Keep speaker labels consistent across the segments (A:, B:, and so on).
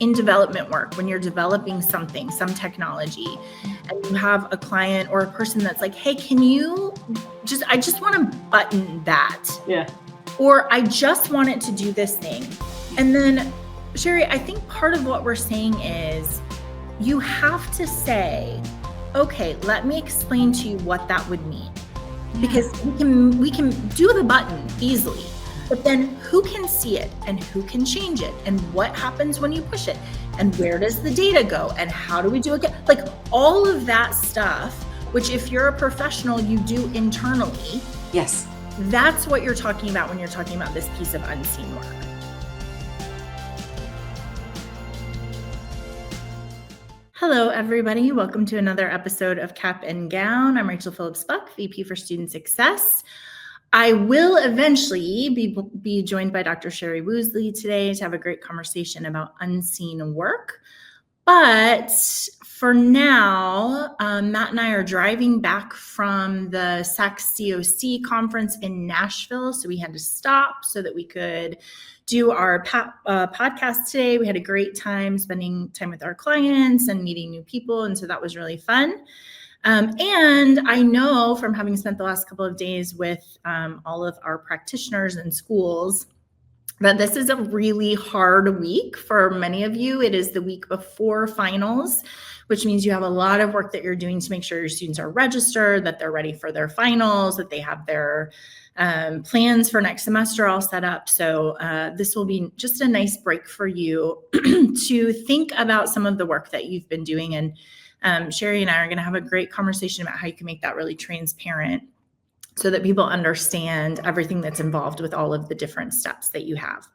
A: in development work, when you're developing something, some technology, and you have a client or a person that's like, hey, I just want to button that.
B: Yeah.
A: Or I just want it to do this thing. And then, Sherry, I think part of what we're saying is you have to say, okay, let me explain to you what that would mean. Because we can do the button easily, but then who can see it and who can change it and what happens when you push it and where does the data go and how do we do it? Like all of that stuff, which if you're a professional, you do internally.
B: Yes.
A: That's what you're talking about when you're talking about this piece of unseen work. Hello, everybody. Welcome to another episode of Cap and Gown. I'm Rachel Phillips-Buck, VP for Student Success. I will eventually be joined by Dr. Sherry Woosley today to have a great conversation about unseen work. But for now, Matt and I are driving back from the SAC-COC conference in Nashville. So we had to stop so that we could do our podcast today. We had a great time spending time with our clients and meeting new people. And so that was really fun. And I know from having spent the last couple of days with all of our practitioners and schools that this is a really hard week for many of you. It is the week before finals, which means you have a lot of work that you're doing to make sure your students are registered, that they're ready for their finals, that they have their plans for next semester all set up. So this will be just a nice break for you to think about some of the work that you've been doing. And Sherry and I are going to have a great conversation about how you can make that really transparent so that people understand everything that's involved with all of the different steps that you have.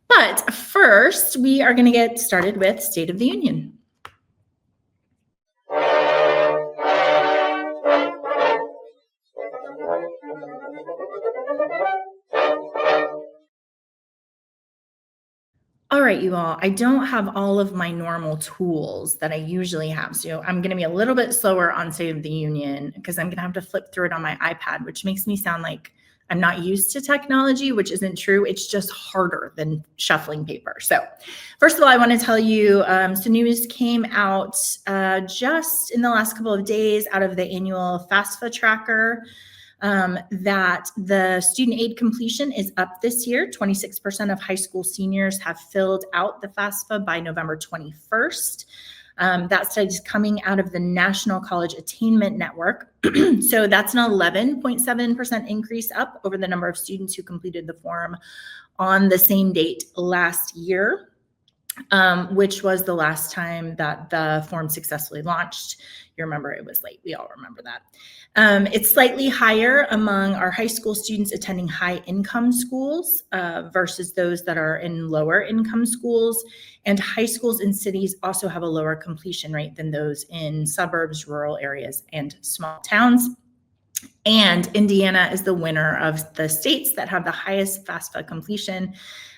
A: But first, we are going to get started with State of the Union. All right, you all, I don't have all of my normal tools that I usually have. So I'm going to be a little bit slower on State of the Union because I'm going to have to flip through it on my iPad, which makes me sound like I'm not used to technology, which isn't true. It's just harder than shuffling paper. So first of all, I want to tell you, some news came out just in the last couple of days out of the annual FAFSA tracker. That the student aid completion is up this year. 26% of high school seniors have filled out the FAFSA by November 21st. That study is coming out of the National College Attainment Network. So that's an 11.7% increase up over the number of students who completed the form on the same date last year, which was the last time that the form successfully launched. You remember it was late. We all remember that. It's slightly higher among our high school students attending high income schools versus those that are in lower income schools. And high schools in cities also have a lower completion rate than those in suburbs, rural areas, and small towns. And Indiana is the winner of the states that have the highest FAFSA completion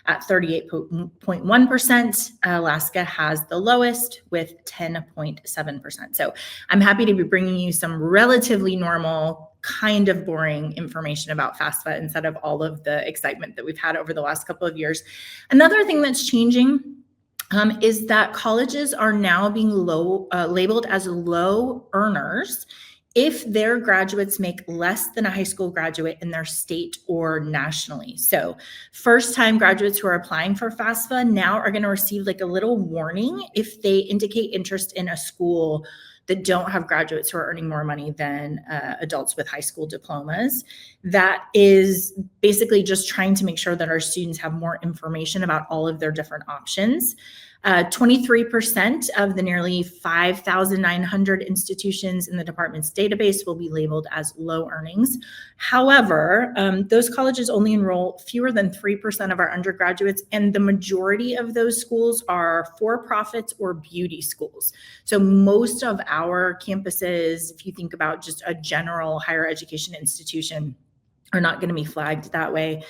A: at 38.1%. Alaska has the lowest with 10.7%. So I'm happy to be bringing you some relatively normal, kind of boring information about FAFSA instead of all of the excitement that we've had over the last couple of years. Another thing that's changing is that colleges are now being labeled as low earners if their graduates make less than a high school graduate in their state or nationally. So first-time graduates who are applying for FAFSA now are going to receive like a little warning if they indicate interest in a school that don't have graduates who are earning more money than adults with high school diplomas. That is basically just trying to make sure that our students have more information about all of their different options. 23% of the nearly 5,900 institutions in the department's database will be labeled as low earnings. However, those colleges only enroll fewer than 3% of our undergraduates, and the majority of those schools are for-profits or beauty schools. So most of our campuses, if you think about just a general higher education institution, are not going to be flagged that way.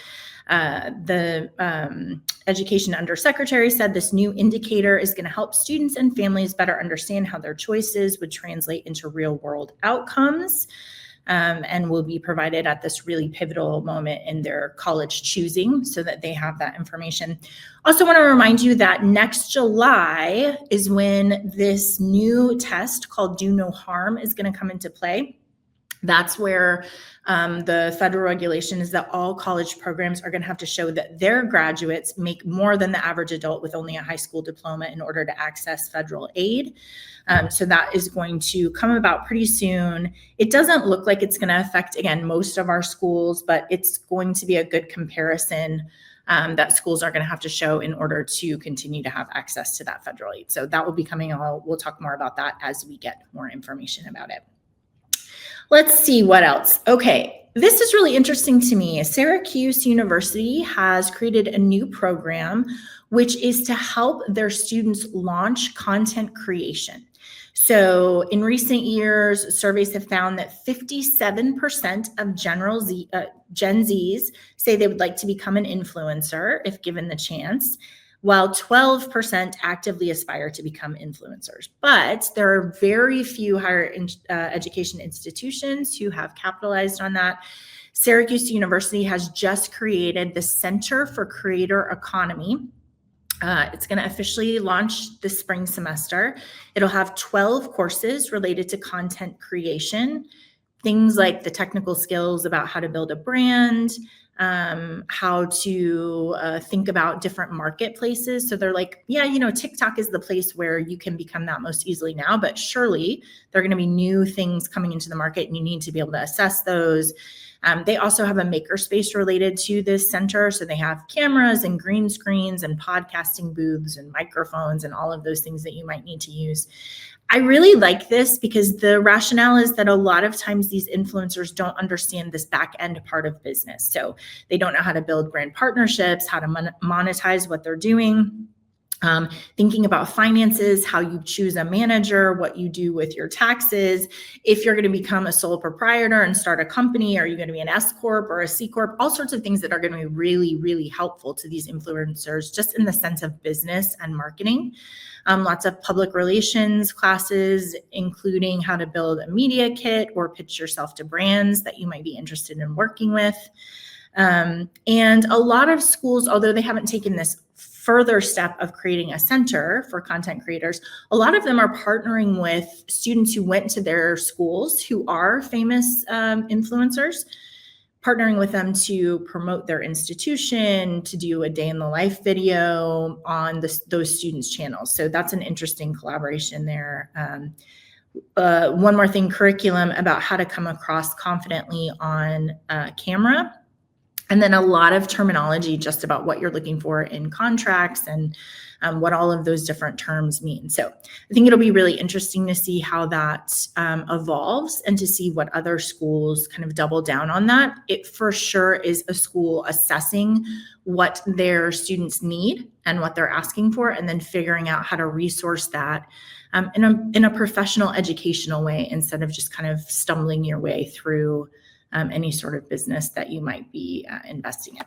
A: The Education Undersecretary said this new indicator is going to help students and families better understand how their choices would translate into real world outcomes. and will be provided at this really pivotal moment in their college choosing so that they have that information. Also want to remind you that next July is when this new test called Do No Harm is going to come into play. That's where the federal regulation is that all college programs are going to have to show that their graduates make more than the average adult with only a high school diploma in order to access federal aid. So that is going to come about pretty soon. It doesn't look like it's going to affect, again, most of our schools, but it's going to be a good comparison that schools are going to have to show in order to continue to have access to that federal aid. So that will be coming. We'll talk more about that as we get more information about it. Let's see what else. Okay, this is really interesting to me. Syracuse University has created a new program, which is to help their students launch content creation. So in recent years, surveys have found that 57% of Gen Zs say they would like to become an influencer if given the chance, while 12% actively aspire to become influencers. But there are very few higher education institutions who have capitalized on that. Syracuse University has just created the Center for Creator Economy. It's going to officially launch this spring semester. It'll have 12 courses related to content creation, things like the technical skills about how to build a brand, how to think about different marketplaces. So they're like, yeah, TikTok is the place where you can become that most easily now, but surely there are going to be new things coming into the market and you need to be able to assess those. They also have a makerspace related to this center. So they have cameras and green screens and podcasting booths and microphones and all of those things that you might need to use. I really like this because the rationale is that a lot of times these influencers don't understand this back end part of business. So they don't know how to build brand partnerships, how to monetize what they're doing. Thinking about finances, how you choose a manager, what you do with your taxes, if you're going to become a sole proprietor and start a company, are you going to be an S Corp or a C Corp, all sorts of things that are going to be really, really helpful to these influencers just in the sense of business and marketing. Lots of public relations classes, including how to build a media kit or pitch yourself to brands that you might be interested in working with. And a lot of schools, although they haven't taken this further step of creating a center for content creators, a lot of them are partnering with students who went to their schools who are famous influencers, partnering with them to promote their institution, to do a day in the life video on those students' channels. So that's an interesting collaboration there. One more thing, curriculum about how to come across confidently on camera. And then a lot of terminology just about what you're looking for in contracts and what all of those different terms mean. So I think it'll be really interesting to see how that evolves and to see what other schools kind of double down on that. It for sure is a school assessing what their students need and what they're asking for, and then figuring out how to resource that in a professional educational way instead of just kind of stumbling your way through any sort of business that you might be investing in.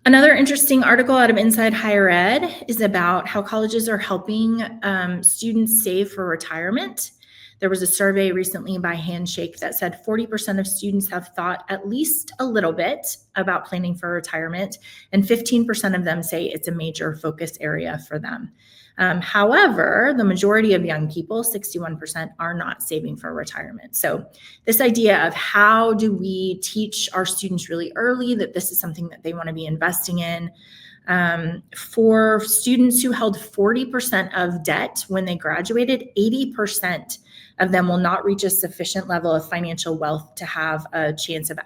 A: Another interesting article out of Inside Higher Ed is about how colleges are helping students save for retirement. There was a survey recently by Handshake that said 40% of students have thought at least a little bit about planning for retirement, and 15% of them say it's a major focus area for them. However, the majority of young people, 61%, are not saving for retirement. So this idea of how do we teach our students really early that this is something that they want to be investing in. For students who held 40% of debt when they graduated, 80% of them will not reach a sufficient level of financial wealth to have a chance of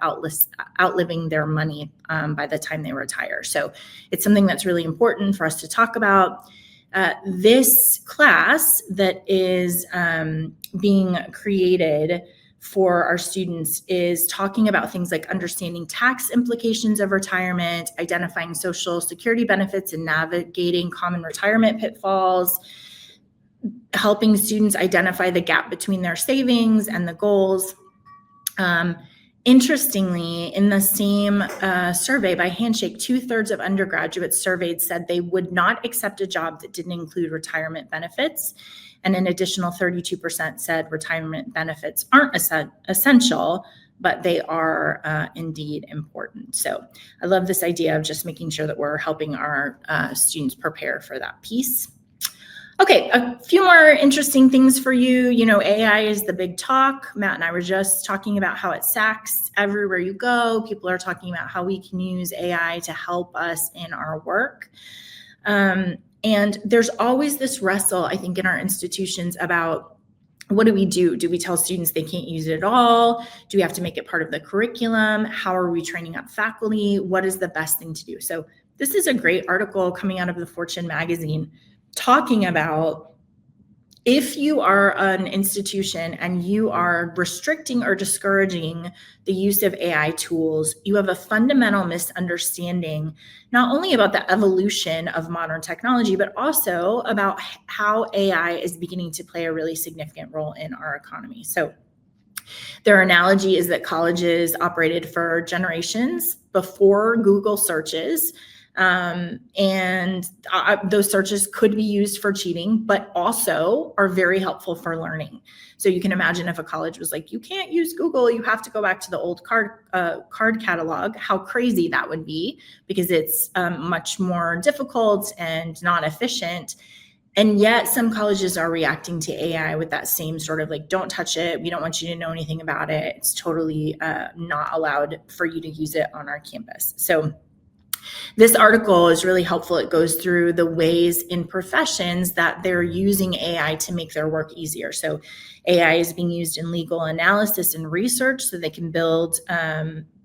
A: outliving their money by the time they retire. So it's something that's really important for us to talk about. This class that is being created for our students is talking about things like understanding tax implications of retirement, identifying Social Security benefits and navigating common retirement pitfalls, helping students identify the gap between their savings and the goals. Interestingly, in the same survey by Handshake, 2/3 of undergraduates surveyed said they would not accept a job that didn't include retirement benefits. And an additional 32% said retirement benefits aren't essential, but they are indeed important. So I love this idea of just making sure that we're helping our students prepare for that piece. Okay, a few more interesting things for you. You know, AI is the big talk. Matt and I were just talking about how it sacks everywhere you go. People are talking about how we can use AI to help us in our work. And there's always this wrestle, I think, in our institutions about what do we do? Do we tell students they can't use it at all? Do we have to make it part of the curriculum? How are we training up faculty? What is the best thing to do? So this is a great article coming out of the Fortune magazine talking about if you are an institution and you are restricting or discouraging the use of AI tools, you have a fundamental misunderstanding, not only about the evolution of modern technology, but also about how AI is beginning to play a really significant role in our economy. So their analogy is that colleges operated for generations before Google searches. Those searches could be used for cheating, but also are very helpful for learning. So you can imagine if a college was like, you can't use Google, you have to go back to the old card catalog, how crazy that would be, because it's much more difficult and not efficient. And yet some colleges are reacting to AI with that same sort of like, don't touch it. We don't want you to know anything about it. It's totally not allowed for you to use it on our campus. So this article is really helpful. It goes through the ways in professions that they're using AI to make their work easier. So AI is being used in legal analysis and research so they can build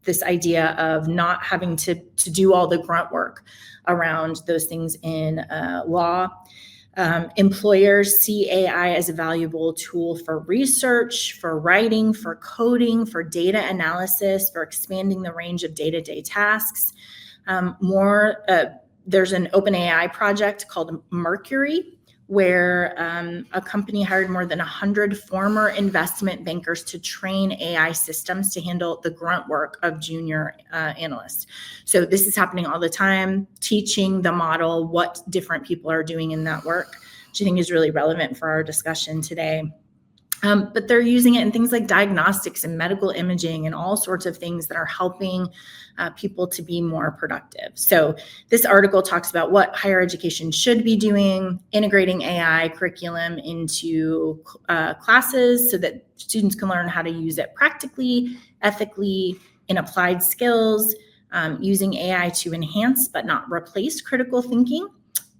A: this idea of not having to do all the grunt work around those things in law. Employers see AI as a valuable tool for research, for writing, for coding, for data analysis, for expanding the range of day-to-day tasks. There's an OpenAI project called Mercury, where a company hired more than 100 former investment bankers to train AI systems to handle the grunt work of junior analysts. So this is happening all the time, teaching the model what different people are doing in that work, which I think is really relevant for our discussion today. But they're using it in things like diagnostics and medical imaging and all sorts of things that are helping people to be more productive. So this article talks about what higher education should be doing, integrating AI curriculum into classes so that students can learn how to use it practically, ethically, in applied skills, using AI to enhance but not replace critical thinking.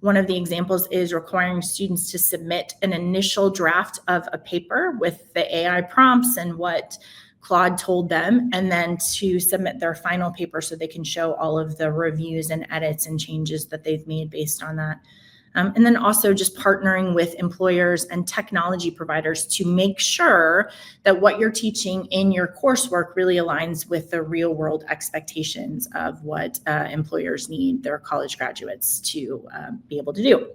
A: One of the examples is requiring students to submit an initial draft of a paper with the AI prompts and what Claude told them, and then to submit their final paper so they can show all of the reviews and edits and changes that they've made based on that. And then also just partnering with employers and technology providers to make sure that what you're teaching in your coursework really aligns with the real world expectations of what employers need their college graduates to be able to do.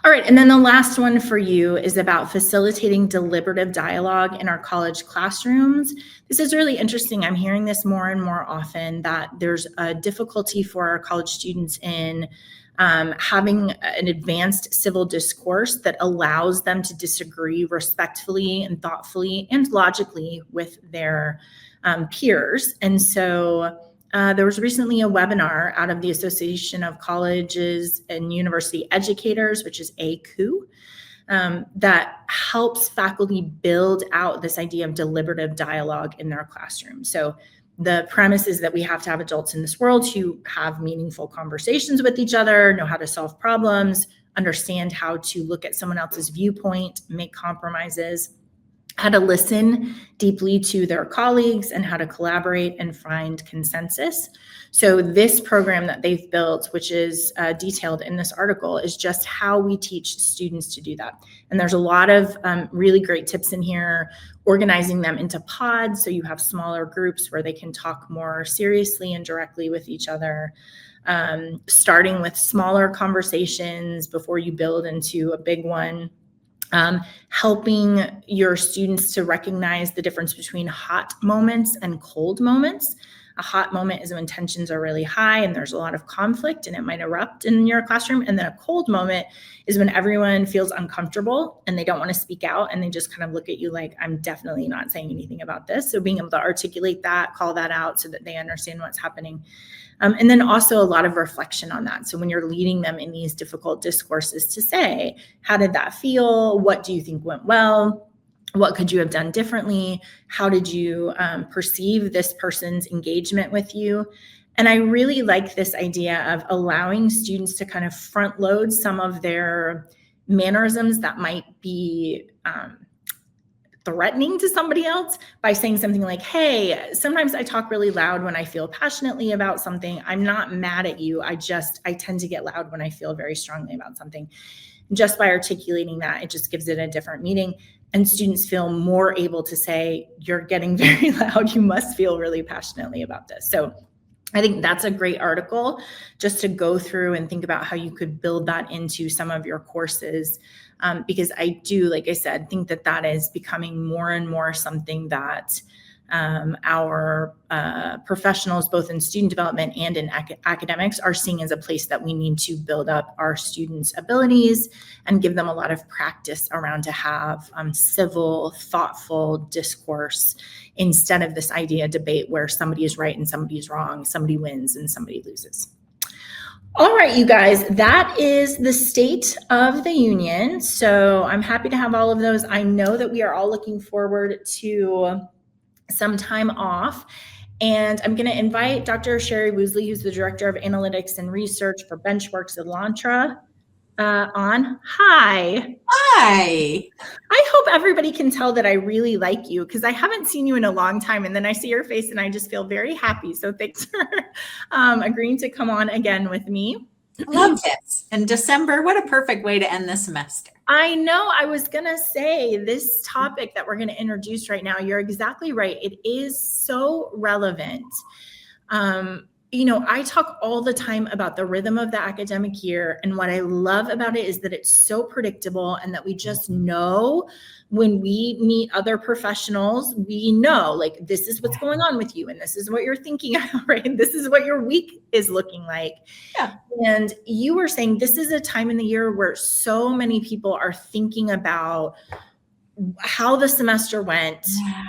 A: All right, and then the last one for you is about facilitating deliberative dialogue in our college classrooms. This is really interesting. I'm hearing this more and more often, that there's a difficulty for our college students in having an advanced civil discourse that allows them to disagree respectfully and thoughtfully and logically with their peers. And so there was recently a webinar out of the Association of Colleges and University Educators, which is ACU, that helps faculty build out this idea of deliberative dialogue in their classroom. So the premise is that we have to have adults in this world who have meaningful conversations with each other, know how to solve problems, understand how to look at someone else's viewpoint, make compromises, how to listen deeply to their colleagues, and how to collaborate and find consensus. So this program that they've built, which is detailed in this article, is just how we teach students to do that. And there's a lot of really great tips in here, organizing them into pods so you have smaller groups where they can talk more seriously and directly with each other. Starting with smaller conversations before you build into a big one. Helping your students to recognize the difference between hot moments and cold moments. A hot moment is when tensions are really high and there's a lot of conflict and it might erupt in your classroom. And then a cold moment is when everyone feels uncomfortable and they don't want to speak out and they just kind of look at you like, I'm definitely not saying anything about this. So being able to articulate that, call that out so that they understand what's happening. And then also a lot of reflection on that. So when you're leading them in these difficult discourses to say, how did that feel? What do you think went well? What could you have done differently? How did you perceive this person's engagement with you? And I really like this idea of allowing students to kind of front load some of their mannerisms that might be threatening to somebody else by saying something like, hey, sometimes I talk really loud when I feel passionately about something. I'm not mad at you. I tend to get loud when I feel very strongly about something. Just by articulating that, it just gives it a different meaning. And students feel more able to say, you're getting very loud. You must feel really passionately about this. So I think that's a great article just to go through and think about how you could build that into some of your courses. Because I do, like I said, think that that is becoming more and more something that our professionals, both in student development and in academics, are seeing as a place that we need to build up our students' abilities and give them a lot of practice around to have civil, thoughtful discourse instead of this idea debate where somebody is right and somebody is wrong, somebody wins and somebody loses. All right, you guys, that is the state of the union. So I'm happy to have all of those. I know that we are all looking forward to some time off. And I'm going to invite Dr. Sherry Woosley, who's the Director of Analytics and Research for Benchworks Elantra, on. Hi.
B: Hi.
A: I hope everybody can tell that I really like you because I haven't seen you in a long time. And then I see your face and I just feel very happy. So thanks for agreeing to come on again with me.
B: I love this. In December, what a perfect way to end the semester.
A: I know. I was going to say this topic that we're going to introduce right now, you're exactly right. It is so relevant. I talk all the time about the rhythm of the academic year. And what I love about it is that it's so predictable and that we just know when we meet other professionals, we know like, this is what's going on with you. And this is what you're thinking, right? And this is what your week is looking like.
B: Yeah.
A: And you were saying this is a time in the year where so many people are thinking about how the semester went.
B: Yeah.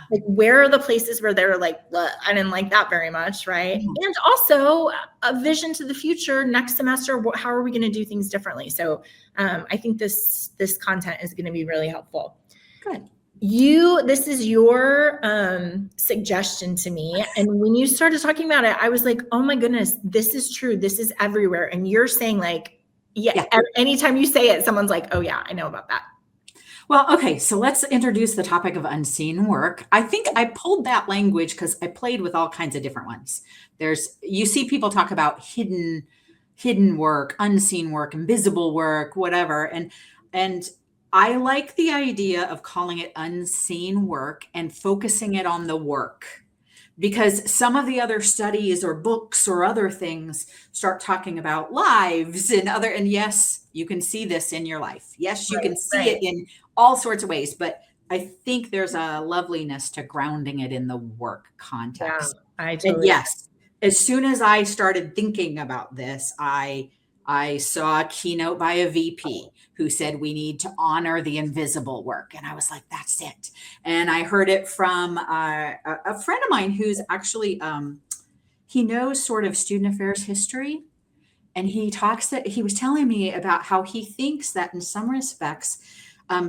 A: Like, where are the places where they're like, I didn't like that very much, right? Mm-hmm. And also a vision to the future next semester. How are we going to do things differently? So I think this content is going to be really helpful.
B: Good.
A: This is your suggestion to me. And when you started talking about it, I was like, oh my goodness, this is true. This is everywhere. And you're saying like, yeah. Anytime you say it, someone's like, oh yeah, I know about that.
B: Well, okay, so let's introduce the topic of unseen work. I think I pulled that language because I played with all kinds of different ones. You see people talk about hidden work, unseen work, invisible work, whatever. And I like the idea of calling it unseen work and focusing it on the work. Because some of the other studies or books or other things start talking about lives and yes, you can see this in your life. Yes, you can see it in all sorts of ways, but I think there's a loveliness to grounding it in the work context.
A: Yeah, I totally.
B: And yes, as soon as I started thinking about this, I saw a keynote by a VP who said we need to honor the invisible work. And I was like, that's it. And I heard it from a friend of mine who's actually, he knows sort of student affairs history. And he was telling me about how he thinks that in some respects,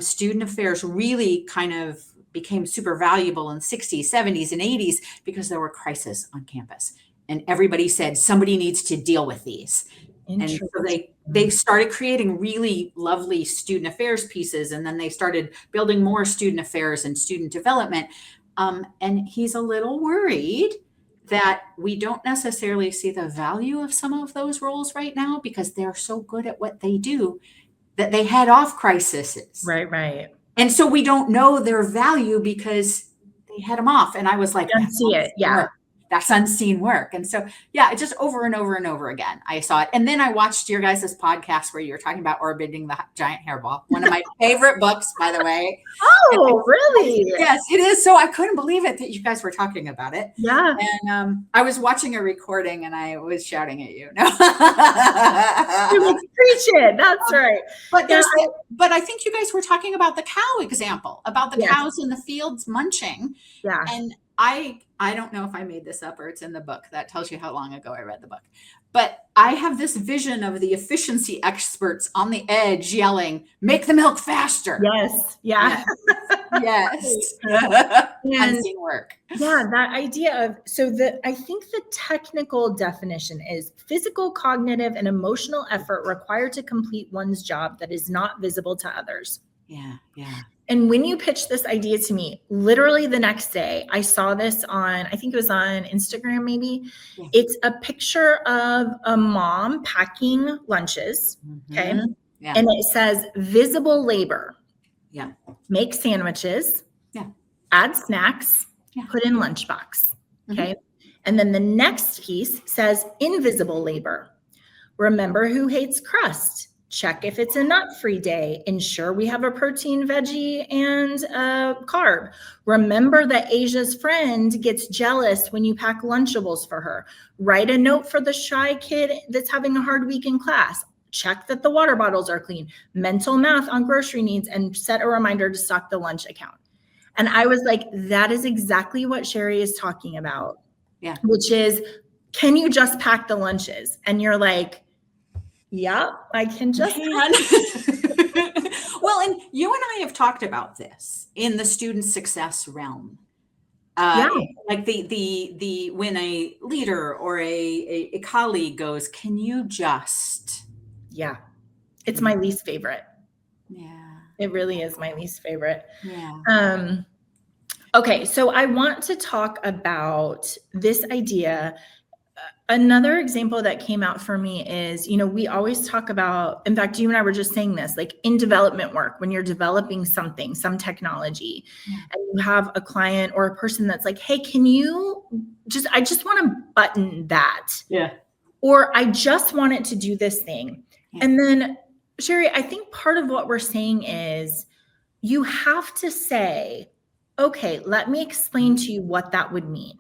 B: student affairs really kind of became super valuable in the 60s, 70s, and 80s because there were crises on campus. And everybody said, somebody needs to deal with these. And so they started creating really lovely student affairs pieces. And then they started building more student affairs and student development. And he's a little worried that we don't necessarily see the value of some of those roles right now because they're so good at what they do that they head off crises.
A: Right.
B: And so we don't know their value because they head them off. And I was like,
A: I don't see it. Yeah.
B: That's unseen work. And so, yeah, it just over and over and over again, I saw it. And then I watched your guys' podcast where you were talking about orbiting the giant hairball. One of my favorite books, by the way.
A: Oh, really?
B: Yes, it is. So I couldn't believe it that you guys were talking about it.
A: Yeah.
B: And I was watching a recording and I was shouting at you. No.
A: Preach it. That's right.
B: But I think you guys were talking about the cow example, about the cows in the fields munching.
A: Yeah.
B: And I don't know if I made this up or it's in the book. That tells you how long ago I read the book. But I have this vision of the efficiency experts on the edge yelling, make the milk faster.
A: Yes. Yeah.
B: Yes. Unseen work.
A: Yeah, that idea of, I think the technical definition is physical, cognitive, and emotional effort required to complete one's job that is not visible to others.
B: Yeah. Yeah.
A: And when you pitched this idea to me, literally the next day, I saw this on, I think it was on Instagram, maybe. Yeah. It's a picture of a mom packing lunches. Mm-hmm. Okay. Yeah. And it says visible labor.
B: Yeah.
A: Make sandwiches. Yeah. Add snacks. Yeah. Put in lunchbox. Okay. Mm-hmm. And then the next piece says invisible labor. Remember who hates crust. Check if it's a nut-free day. Ensure we have a protein, veggie, and carb. Remember that Asia's friend gets jealous when you pack Lunchables for her. Write a note for the shy kid that's having a hard week in class. Check that the water bottles are clean. Mental math on grocery needs and set a reminder to stock the lunch account. And I was like, that is exactly what Sherry is talking about. Yeah. Which is, can you just pack the lunches? And you're like, yeah, I can just.
B: Well, and you and I have talked about this in the student success realm. Like the when a leader or a colleague goes, can you just?
A: Yeah, it's my least favorite.
B: Yeah,
A: it really is my least favorite. Yeah. Okay, so I want to talk about this idea. Another example that came out for me is, we always talk about, in fact, you and I were just saying this, like in development work, when you're developing something, some technology, and you have a client or a person that's like, hey, can you I just want to button that. Yeah. Or I just want it to do this thing. Yeah. And then, Sherry, I think part of what we're saying is you have to say, okay, let me explain to you what that would mean.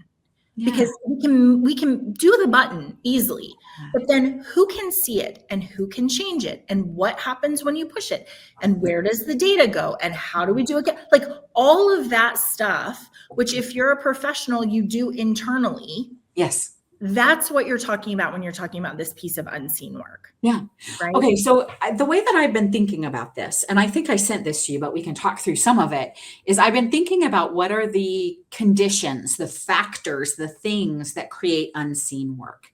A: Yeah. Because we can do the button easily, but then who can see it and who can change it and what happens when you push it and where does the data go and how do we do it? Like all of that stuff, which if you're a professional, you do internally.
B: Yes.
A: That's what you're talking about when you're talking about this piece of unseen work.
B: Yeah.
A: Right.
B: Okay. So the way that I've been thinking about this, and I think I sent this to you, but we can talk through some of it, is I've been thinking about what are the conditions, the factors, the things that create unseen work.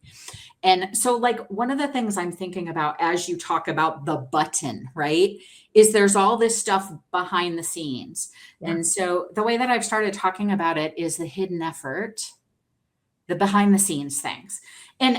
B: And so like one of the things I'm thinking about as you talk about the button, right, is there's all this stuff behind the scenes. Yeah. And so the way that I've started talking about it is the hidden effort, the behind the scenes things. And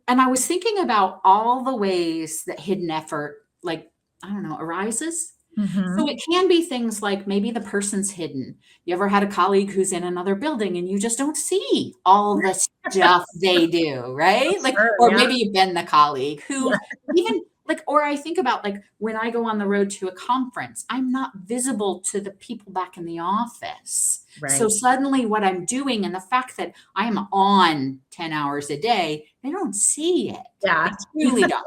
B: I was thinking about all the ways that hidden effort, like, I don't know, arises. Mm-hmm. So it can be things like maybe the person's hidden. You ever had a colleague who's in another building and you just don't see all the stuff they do, right? Like, sure, or maybe you've been the colleague who even like, or I think about like when I go on the road to a conference, I'm not visible to the people back in the office. Right. So suddenly what I'm doing and the fact that I am on 10 hours a day, they don't see it.
A: Yeah.
B: They really don't.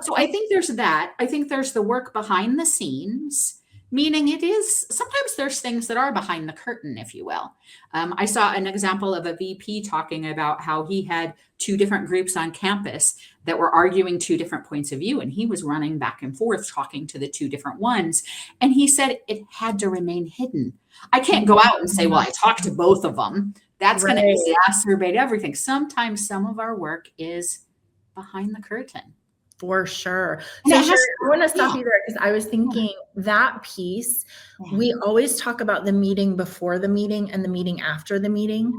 B: So I think there's that. I think there's the work behind the scenes, meaning it is, sometimes there's things that are behind the curtain, if you will. I saw an example of a VP talking about how he had two different groups on campus that were arguing two different points of view. And he was running back and forth talking to the two different ones. And he said it had to remain hidden. I can't go out and say, well, I talked to both of them. That's going to exacerbate everything. Sometimes some of our work is behind the curtain.
A: For sure. So Sherry, I want to stop you there because I was thinking that piece, we always talk about the meeting before the meeting and the meeting after the meeting.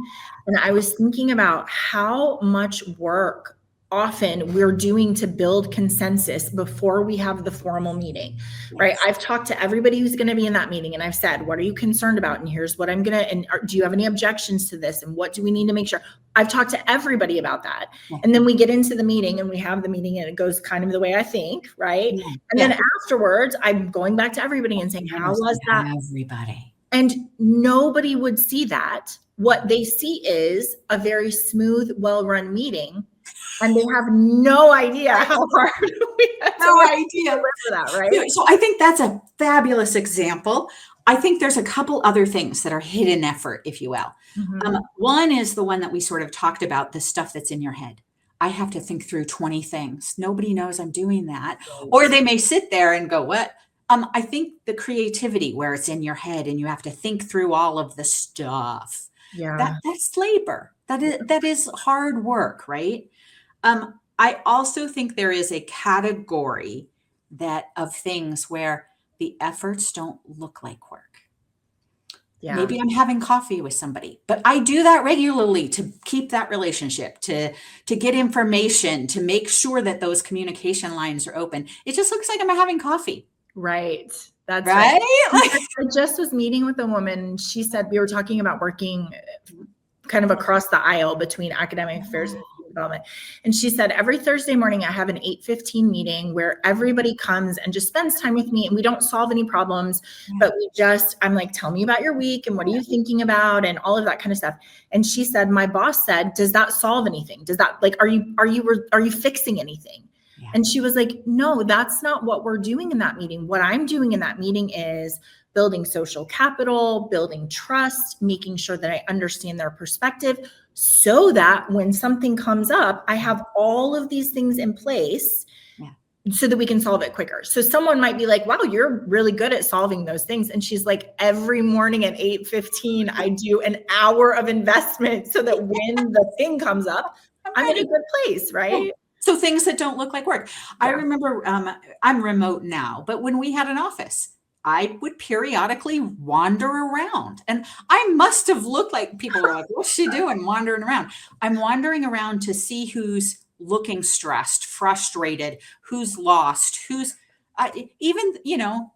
A: And I was thinking about how much work often we're doing to build consensus before we have the formal meeting, right? I've talked to everybody who's going to be in that meeting and I've said, what are you concerned about? And here's what I'm going to, and do you have any objections to this? And what do we need to make sure? I've talked to everybody about that. And then we get into the meeting and we have the meeting and it goes kind of the way I think, right? And then afterwards, I'm going back to everybody and saying, how was that?
B: Everybody.
A: And nobody would see that. What they see is a very smooth, well-run meeting. And they have no idea how hard we had to deliver that, right?
B: So I think that's a fabulous example. I think there's a couple other things that are hidden effort, if you will. One is the one that we sort of talked about, the stuff that's in your head. I have to think through 20 things. Nobody knows I'm doing that. Or they may sit there and go, what? I think the creativity where it's in your head and you have to think through all of the stuff. That's labor. That is hard work, right? I also think there is a category of things where the efforts don't look like work. Maybe I'm having coffee with somebody, but I do that regularly to keep that relationship, to get information, to make sure that those communication lines are open. It just looks like I'm having coffee.
A: Right. That's
B: right.
A: I just was meeting with a woman. She said, we were talking about working kind of across the aisle between academic affairs and development. And she said, every Thursday morning, I have an 8:15 meeting where everybody comes and just spends time with me and we don't solve any problems, but I'm like, tell me about your week and what are you thinking about and all of that kind of stuff. And she said, my boss said, does that solve anything? Does that, like, are you fixing anything? And she was like, no, that's not what we're doing in that meeting. What I'm doing in that meeting is building social capital, building trust, making sure that I understand their perspective so that when something comes up, I have all of these things in place so that we can solve it quicker. So someone might be like, wow, you're really good at solving those things. And she's like, every morning at 8:15, I do an hour of investment so that when the thing comes up, I'm in a good place, right?
B: So things that don't look like work. I remember I'm remote now, but when we had an office, I would periodically wander around and I must have looked like people were like, what's she doing wandering around? I'm wandering around to see who's looking stressed, frustrated, who's lost, who's even,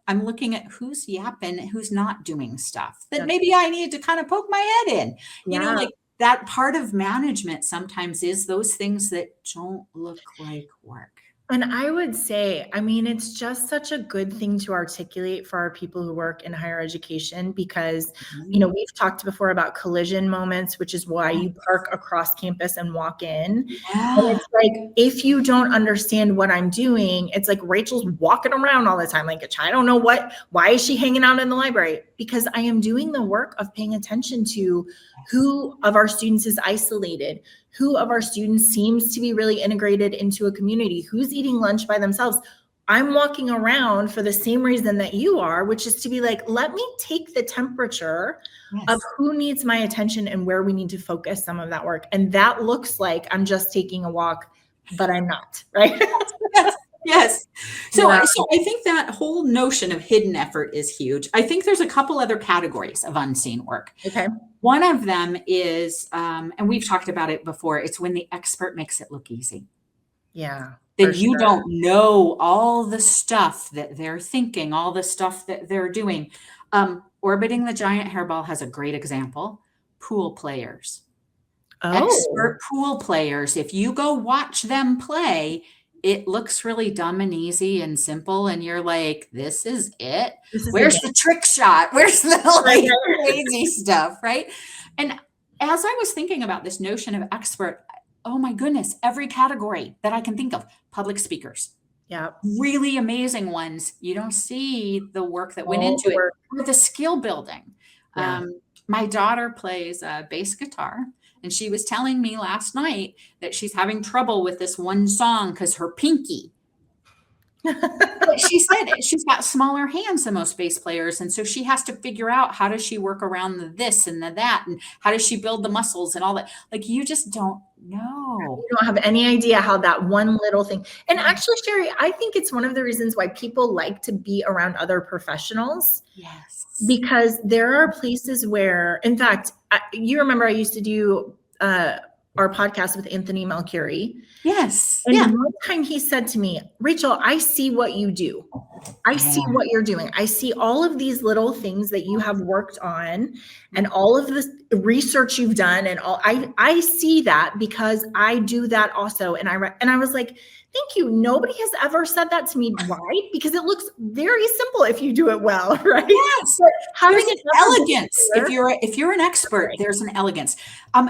B: I'm looking at who's yapping, who's not doing stuff that maybe I need to kind of poke my head in, like that part of management sometimes is those things that don't look like work.
A: And I would say, I mean, it's just such a good thing to articulate for our people who work in higher education because, we've talked before about collision moments, which is why you park across campus and walk in. And it's like, if you don't understand what I'm doing, it's like Rachel's walking around all the time. Like, I don't know why is she hanging out in the library? Because I am doing the work of paying attention to who of our students is isolated, who of our students seems to be really integrated into a community, who's eating lunch by themselves. I'm walking around for the same reason that you are, which is to be like, let me take the temperature of who needs my attention and where we need to focus some of that work. And that looks like I'm just taking a walk, but I'm not, right?
B: Yes. So I think that whole notion of hidden effort is huge. I think there's a couple other categories of unseen work.
A: Okay.
B: One of them is, and we've talked about it before, it's when the expert makes it look easy.
A: Yeah.
B: That you don't know all the stuff that they're thinking, all the stuff that they're doing. Orbiting the Giant Hairball has a great example. Pool players. Expert pool players. If you go watch them play, it looks really dumb and easy and simple. And you're like, this is it. Where's the trick shot? Where's the crazy stuff, right? And as I was thinking about this notion of expert, oh my goodness, every category that I can think of, public speakers.
A: Yeah.
B: Really amazing ones. You don't see the work that went into it. Or the skill building. Yeah. My daughter plays bass guitar. And she was telling me last night that she's having trouble with this one song because her pinky. But she said she's got smaller hands than most bass players. And so she has to figure out how does she work around the this and the that and how does she build the muscles and all that. Like you just don't know.
A: You don't have any idea how that one little thing. And actually, Sherry, I think it's one of the reasons why people like to be around other professionals.
B: Yes.
A: Because there are places where, in fact, you remember I used to do our podcast with Anthony Malcurie.
B: Yes.
A: And
B: Yeah.
A: one time he said to me, Rachel, I see what you do. I see what you're doing. I see all of these little things that you have worked on and all of this research you've done and all. I see that because I do that also. And I was like, thank you. Nobody has ever said that to me. Why? Because it looks very simple if you do it well, right?
B: Yes.
A: But
B: There's an elegance. If you're an expert, there's an elegance.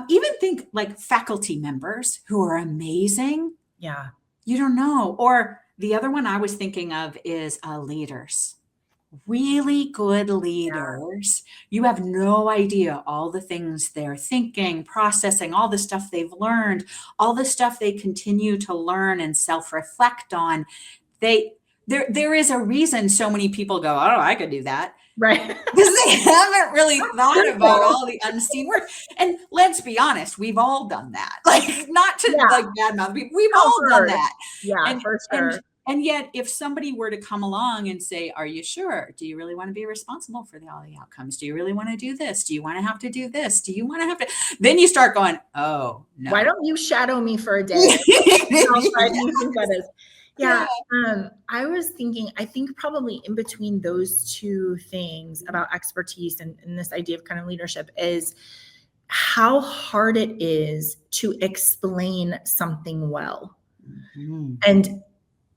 B: Even think like faculty members who are amazing.
A: Yeah.
B: You don't know. Or the other one I was thinking of is leaders. Really good leaders. You have no idea all the things they're thinking, processing, all the stuff they've learned, all the stuff they continue to learn and self-reflect on. There is a reason so many people go, oh, I could do that.
A: Right.
B: Because they haven't really thought about all the unseen work. And let's be honest, we've all done that. Like, not to like badmouth people, we've all done that.
A: Yeah, for sure.
B: And yet, if somebody were to come along and say, are you sure? Do you really want to be responsible for all the outcomes? Do you really want to do this? Do you want to have to do this? Do you want to have to? Then you start going, oh, no.
A: Why don't you shadow me for a day? Yeah. I was thinking, I think probably in between those two things about expertise and this idea of kind of leadership is how hard it is to explain something well. Mm-hmm. And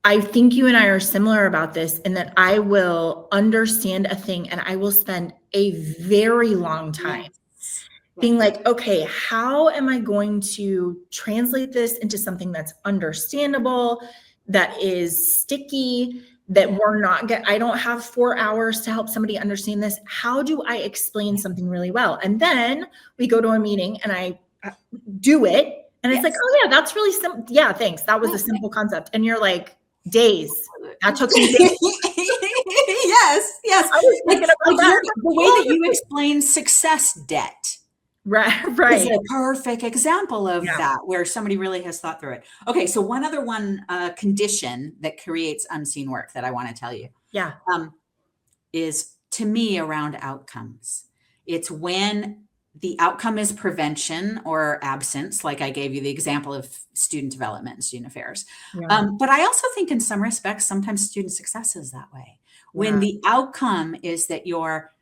A: I think you and I are similar about this in that I will understand a thing and I will spend a very long time being like, okay, how am I going to translate this into something that's understandable, that is sticky, that I don't have 4 hours to help somebody understand this. How do I explain something really well? And then we go to a meeting and I do it. And it's like, oh yeah, that's really simple. Yeah, thanks. That was a simple concept. And you're like, days. That took me days.
B: Yes. I was thinking about that. The way that you explain success debt.
A: Right.
B: Is a perfect example of that, where somebody really has thought through it. Okay. So one other condition that creates unseen work that I want to tell you.
A: Yeah.
B: Is to me around outcomes. It's when the outcome is prevention or absence, like I gave you the example of student development and student affairs. Yeah. But I also think in some respects, sometimes student success is that way. When the outcome is that you're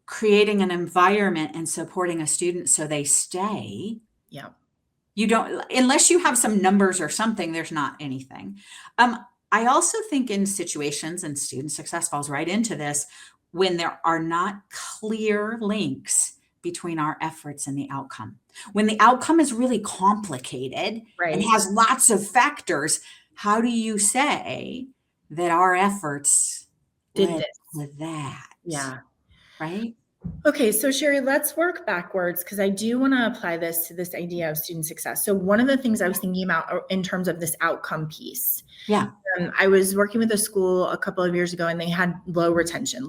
B: creating an environment and supporting a student so they stay. Yeah. You don't, unless you have some numbers or something, there's not anything. I also think in situations, and student success falls right into this, when there are not clear links between our efforts and the outcome. When the outcome is really complicated and has lots of factors, how do you say that our efforts did with that? Yeah. Right?
A: Okay, so Sherry, let's work backwards because I do want to apply this to this idea of student success. So one of the things I was thinking about in terms of this outcome piece.
B: Yeah.
A: I was working with a school a couple of years ago and they had lower retention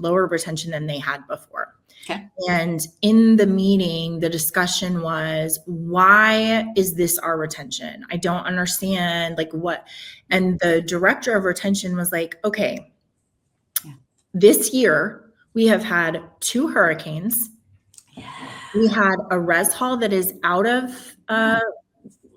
A: than they had before.
B: Okay.
A: And in the meeting, the discussion was, why is this our retention? I don't understand what. And the director of retention was like, okay, this year we have had 2 hurricanes. Yeah. We had a res hall that is out of,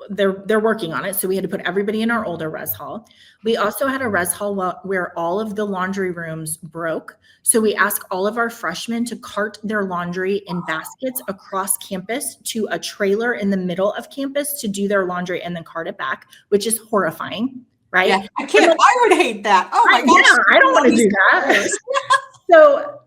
A: they're working on it. So we had to put everybody in our older res hall. We also had a res hall where all of the laundry rooms broke. So we asked all of our freshmen to cart their laundry in baskets across campus to a trailer in the middle of campus to do their laundry and then cart it back, which is horrifying, right?
B: Yeah, I would hate that. Oh my gosh.
A: Yeah, I don't want to do that. So,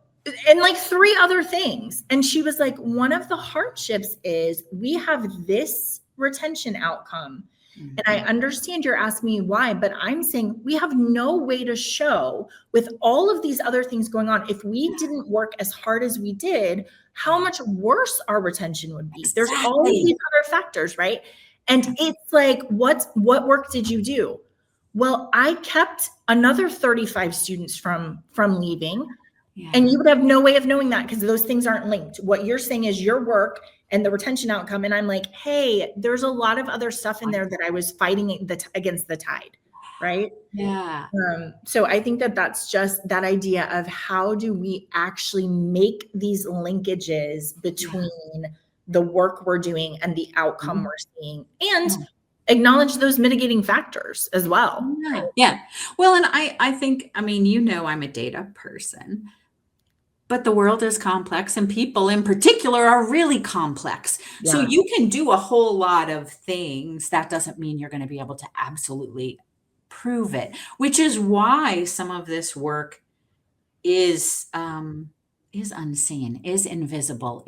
A: and 3 other things. And she was like, one of the hardships is we have this retention outcome. Mm-hmm. And I understand you're asking me why, but I'm saying we have no way to show with all of these other things going on. If we didn't work as hard as we did, how much worse our retention would be. Exactly. There's all of these other factors, right? And it's like, what work did you do? Well, I kept another 35 students from leaving. Yeah. And you would have no way of knowing that because those things aren't linked. What you're saying is your work and the retention outcome. And I'm like, hey, there's a lot of other stuff in there that I was fighting against the tide. Right.
B: Yeah.
A: So I think that's just that idea of how do we actually make these linkages between the work we're doing and the outcome we're seeing, and
B: Yeah.
A: acknowledge those mitigating factors as well.
B: Yeah. Yeah. Well, and I think, I mean, I'm a data person, but the world is complex and people in particular are really complex. So
A: Yeah.
B: you can do a whole lot of things. That doesn't mean you're going to be able to absolutely prove it, which is why some of this work is unseen, is invisible,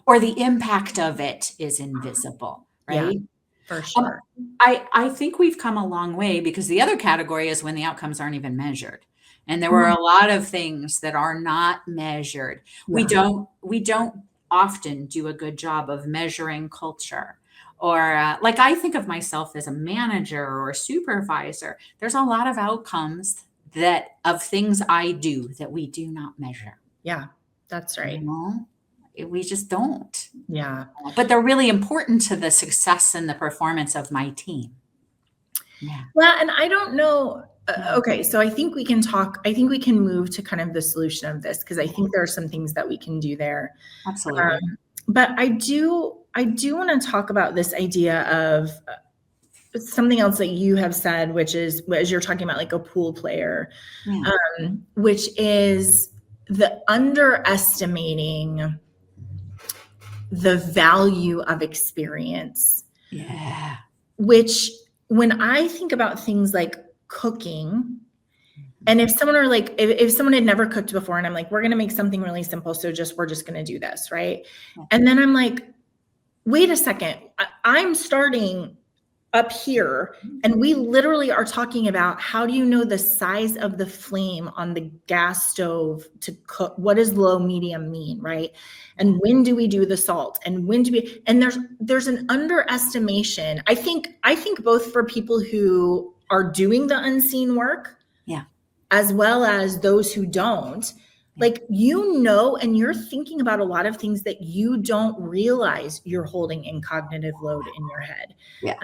B: or the impact of it is invisible,
A: Yeah,
B: right?
A: for sure.
B: I think we've come a long way, because the other category is when the outcomes aren't even measured. And there were a lot of things that are not measured. We
A: Yeah.
B: don't often do a good job of measuring culture. Or like, I think of myself as a manager or a supervisor. There's a lot of outcomes of things I do that we do not measure.
A: Yeah, that's right.
B: You know? We just don't.
A: Yeah.
B: But they're really important to the success and the performance of my team. Yeah.
A: Well, and I don't know.
B: Yeah.
A: Okay, so I think we can move to kind of the solution of this, because I think there are some things that we can do there.
B: Absolutely.
A: But I do want to talk about this idea of something else that you have said, which is, as you're talking about like a pool player,
B: Yeah.
A: which is the underestimating the value of experience.
B: Yeah.
A: Which, when I think about things like cooking, and if someone if someone had never cooked before, and I'm like, we're going to make something really simple, so we're just going to do this, right? And then I'm like, wait a second, I'm starting up here, and we literally are talking about, how do you know the size of the flame on the gas stove to cook? What does low medium mean, right? And when do we do the salt, and when do we, and there's an underestimation, I think both for people who are doing the unseen work,
B: Yeah.
A: as well as those who don't. Like, and you're thinking about a lot of things that you don't realize you're holding in cognitive load in your head.
B: Yeah.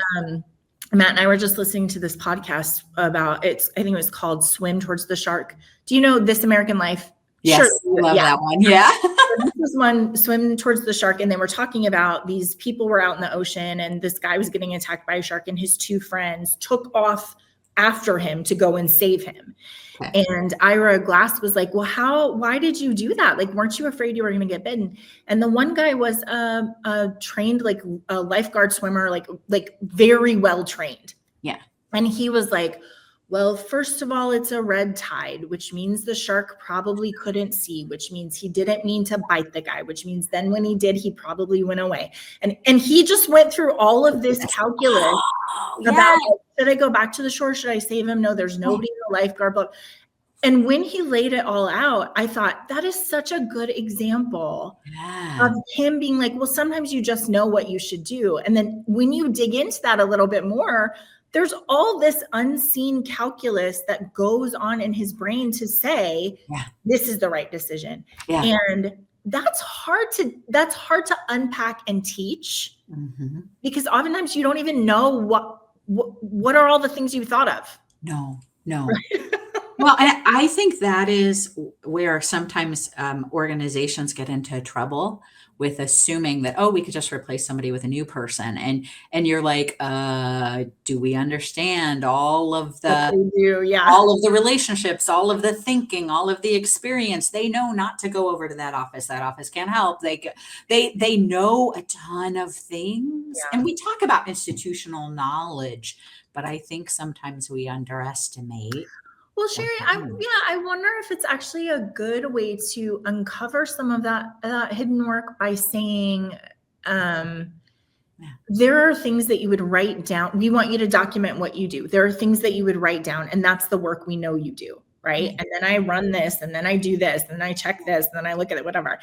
A: Matt and I were just listening to this podcast about I think it was called Swim Towards the Shark. Do you know This American Life?
B: Yes,
A: Sure.
B: love that one. Yeah.
A: This was one, Swim Towards the Shark, and they were talking about these people were out in the ocean, and this guy was getting attacked by a shark, and his two friends took off after him to go and save him. Okay. And Ira Glass was like, well, why did you do that? Like, weren't you afraid you were going to get bitten? And the one guy was a trained, like a lifeguard swimmer, like very well trained.
B: Yeah.
A: And he was like, well, first of all, it's a red tide, which means the shark probably couldn't see, which means he didn't mean to bite the guy, which means then when he did, he probably went away. And he just went through all of this calculus about, should I go back to the shore? Should I save him? No, there's nobody in the lifeguard boat. And when he laid it all out, I thought, that is such a good example of him being like, well, sometimes you just know what you should do. And then when you dig into that a little bit more, there's all this unseen calculus that goes on in his brain to say, this is the right decision. Yeah. And that's hard to unpack and teach, because oftentimes you don't even know what are all the things you thought of.
B: No. Right? Well, I think that is where sometimes organizations get into trouble with assuming that, we could just replace somebody with a new person. And you're like, do we understand all of all of the relationships, all of the thinking, all of the experience? They know not to go over to that office. That office can't help. They know a ton of things. Yeah. And we talk about institutional knowledge, but I think sometimes we underestimate.
A: Well, Sherry, I wonder if it's actually a good way to uncover some of that hidden work by saying, there are things that you would write down. We want you to document what you do. There are things that you would write down, and that's the work we know you do, right? And then I run this, and then I do this, and then I check this, and then I look at it, whatever.